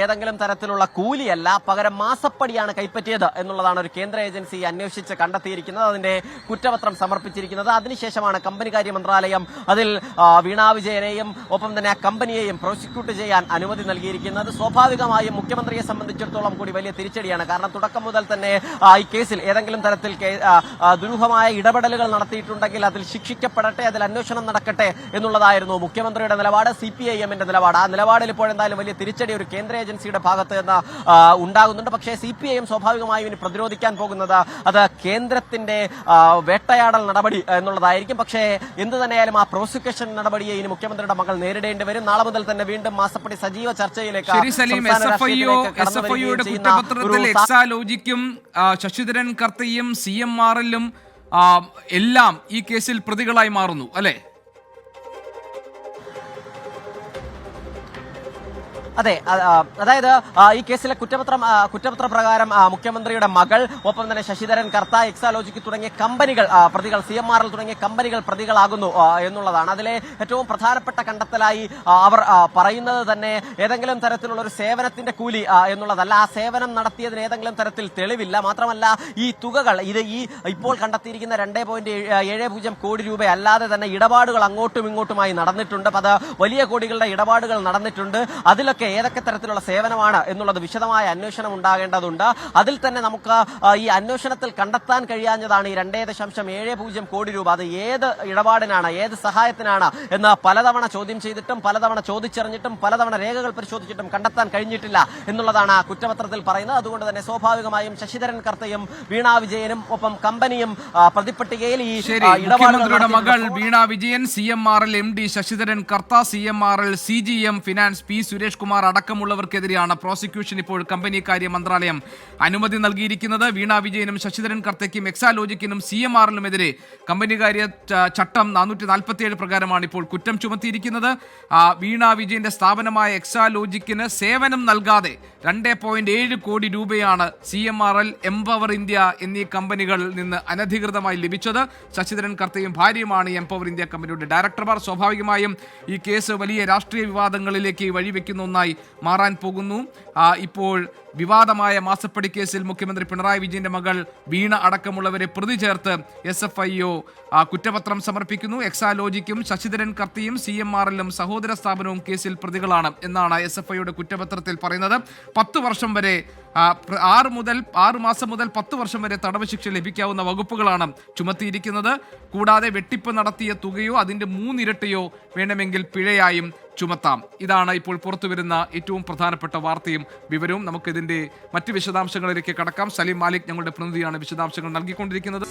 ഏതെങ്കിലും തരത്തിലുള്ള കൂലിയല്ല, പകരം മാസപ്പടിയാണ് കൈപ്പറ്റിയത് എന്നുള്ളതാണ് ഒരു കേന്ദ്ര ഏജൻസി അന്വേഷിച്ച് കണ്ടെത്തിയിരിക്കുന്നത്, അതിന്റെ കുറ്റപത്രം സമർപ്പിച്ചിരിക്കുന്നത്. അതിനുശേഷമാണ് കമ്പനികാര്യ മന്ത്രാലയം അതിൽ വീണ വിജയനെയും ഒപ്പം തന്നെ ആ കമ്പനിയെയും പ്രോസിക്യൂട്ട് ചെയ്യാൻ അനുമതി നൽകിയിരിക്കുന്നത്. സ്വാഭാവികമായും മുഖ്യമന്ത്രിയെ സംബന്ധിച്ചിടത്തോളം കൂടി വലിയ തിരിച്ചടിയാണ്. കാരണം തുടക്കം മുതൽ തന്നെ ഈ കേസിൽ ഏതെങ്കിലും തരത്തിൽ ദുരൂഹമായ ഇടപെടലുകൾ നടത്തിയിട്ടുണ്ടെങ്കിൽ അതിൽ ശിക്ഷിക്കപ്പെടട്ടെ, അതിൽ അന്വേഷണം നടക്കട്ടെ എന്നുള്ളതായിരുന്നു മുഖ്യമന്ത്രിയുടെ നിലപാട്, CPIM-ന്റെ നിലപാട്. ആ നിലപാടിൽ ഇപ്പോഴെന്തായാലും വലിയ തിരിച്ചടി ഒരു കേന്ദ്ര ഏജൻസിയുടെ ഭാഗത്ത് നിന്ന് ഉണ്ടാകുന്നുണ്ട്. പക്ഷേ CPIM സ്വാഭാവികമായും ഇനി പ്രതിരോധിക്കാൻ പോകുന്നത് അത് കേന്ദ്രത്തിന്റെ വേട്ടയാടൽ നടപടി എന്നുള്ളതായിരിക്കും. പക്ഷേ എന്ത് തന്നെയായാലും ആ പ്രോസിക്യൂഷൻ നടപടിയെ ഇനി മുഖ്യമന്ത്രിയുടെ മകൾ നേരിടേണ്ടി വരും. നാളെ മുതൽ തന്നെ വീണ്ടും മാസപ്പടി സജീവ ചർച്ചയിലേക്ക് ശശിധരൻ കർത്തയും CMRL-ഉം എല്ലാം ഈ കേസിൽ പ്രതികളായി മാറുന്നു അല്ലേ? അതെ, അതായത് ഈ കേസിലെ കുറ്റപത്ര പ്രകാരം മുഖ്യമന്ത്രിയുടെ മകൾ, ഒപ്പം തന്നെ ശശിധരൻ കർത്ത, എക്സാലോജിക് തുടങ്ങിയ കമ്പനികൾ പ്രതികൾ, CMRL തുടങ്ങിയ കമ്പനികൾ പ്രതികളാകുന്നു എന്നുള്ളതാണ്. അതിലെ ഏറ്റവും പ്രധാനപ്പെട്ട കണ്ടെത്തലായി അവർ പറയുന്നത് തന്നെ ഏതെങ്കിലും തരത്തിലുള്ള ഒരു സേവനത്തിന്റെ കൂലി എന്നുള്ളതല്ല. ആ സേവനം നടത്തിയതിന് ഏതെങ്കിലും തരത്തിൽ തെളിവില്ല. മാത്രമല്ല ഈ തുകകൾ ഇത് ഈ ഇപ്പോൾ കണ്ടെത്തിയിരിക്കുന്ന 2.70 കോടി രൂപ അല്ലാതെ തന്നെ ഇടപാടുകൾ അങ്ങോട്ടും ഇങ്ങോട്ടുമായി നടന്നിട്ടുണ്ട്. അത് വലിയ കോടികളുടെ ഇടപാടുകൾ നടന്നിട്ടുണ്ട്. അതിലൊക്കെ ഏതൊക്കെ തരത്തിലുള്ള സേവനമാണ് എന്നുള്ളത് വിശദമായ അന്വേഷണം ഉണ്ടാകേണ്ടതുണ്ട്. അതിൽ തന്നെ നമുക്ക് ഈ അന്വേഷണത്തിൽ കണ്ടെത്താൻ കഴിയാഞ്ഞതാണ് ഈ 2.70 കോടി രൂപ. അത് ഏത് ഇടപാടിനാണ്, ഏത് സഹായത്തിനാണ് എന്ന് പലതവണ ചോദ്യം ചെയ്തിട്ടും പലതവണ ചോദിച്ചറിഞ്ഞിട്ടും പലതവണ രേഖകൾ പരിശോധിച്ചിട്ടും കണ്ടെത്താൻ കഴിഞ്ഞിട്ടില്ല എന്നുള്ളതാണ് കുറ്റപത്രത്തിൽ പറയുന്നത്. അതുകൊണ്ട് തന്നെ സ്വാഭാവികമായും ശശിധരൻ കർത്തയും വീണ വിജയനും ഒപ്പം കമ്പനിയും പ്രതിപട്ടികയിൽ ഈ മുഖ്യമന്ത്രിയുടെ മകൾ Veena Vijayan, CMRL MD Sasidharan Kartha, CMRL CGM finance P Suresh Kumar അടക്കമുള്ളവർക്കെതിരെയാണ് പ്രോസിക്യൂഷൻ ഇപ്പോൾ കമ്പനികാര്യ മന്ത്രാലയം അനുമതി നൽകിയിരിക്കുന്നത്. വീണ വിജയനും ശശിധരൻ കർത്തയ്ക്കും എക്സാലോജിക്കിനും CMRL-നുമെതിരെ കമ്പനികാര്യ ചട്ടം 447 പ്രകാരമാണ് ഇപ്പോൾ കുറ്റം ചുമത്തിയിരിക്കുന്നത്. വീണ വിജയന്റെ സ്ഥാപനമായ എക്സാലോജിക്കിന് സേവനം നൽകാതെ 2.7 കോടി രൂപയാണ് CMRL, എംപവർ ഇന്ത്യ എന്നീ കമ്പനികളിൽ നിന്ന് അനധികൃതമായി ലഭിച്ചത്. ശശിധരൻ കർത്തയും ഭാര്യയുമാണ് എംപവർ ഇന്ത്യ കമ്പനിയുടെ ഡയറക്ടർമാർ. സ്വാഭാവികമായും ഈ കേസ് വലിയ രാഷ്ട്രീയ വിവാദങ്ങളിലേക്ക് വഴിവെക്കുന്ന ഒന്നായി മാറാൻ പോകുന്നു. ഇപ്പോൾ വിവാദമായ മാസപ്പടി കേസിൽ മുഖ്യമന്ത്രി പിണറായി വിജയന്റെ മകൾ വീണ അടക്കമുള്ളവരെ പ്രതി ചേർത്ത് SFIO കുറ്റപത്രം സമർപ്പിക്കുന്നു. എക്സാലോജിക്കും ശശിധരൻ കർത്തയും CMRL-ഉം സഹോദര സ്ഥാപനവും കേസിൽ പ്രതികളാണ് എന്നാണ് SFIO-യുടെ കുറ്റപത്രത്തിൽ പറയുന്നത്. 10 വർഷം വരെ 6 മാസം മുതൽ 10 വർഷം വരെ തടവ് ശിക്ഷ ലഭിക്കാവുന്ന വകുപ്പുകളാണ് ചുമത്തിയിരിക്കുന്നത്. കൂടാതെ വെട്ടിപ്പ് നടത്തിയ തുകയോ അതിന്റെ 3 ഇരട്ടിയോ വേണമെങ്കിൽ പിഴയായും ചുമത്താം. ഇതാണ് ഇപ്പോൾ പുറത്തുവരുന്ന ഏറ്റവും പ്രധാനപ്പെട്ട വാർത്തയും വിവരവും. നമുക്കിതിന്റെ മറ്റ് വിശദാംശങ്ങളിലേക്ക് കടക്കാം. സലീം മാലിക് ഞങ്ങളുടെ പ്രതിനിധിയാണ് വിശദാംശങ്ങൾ നൽകിക്കൊണ്ടിരിക്കുന്നത്.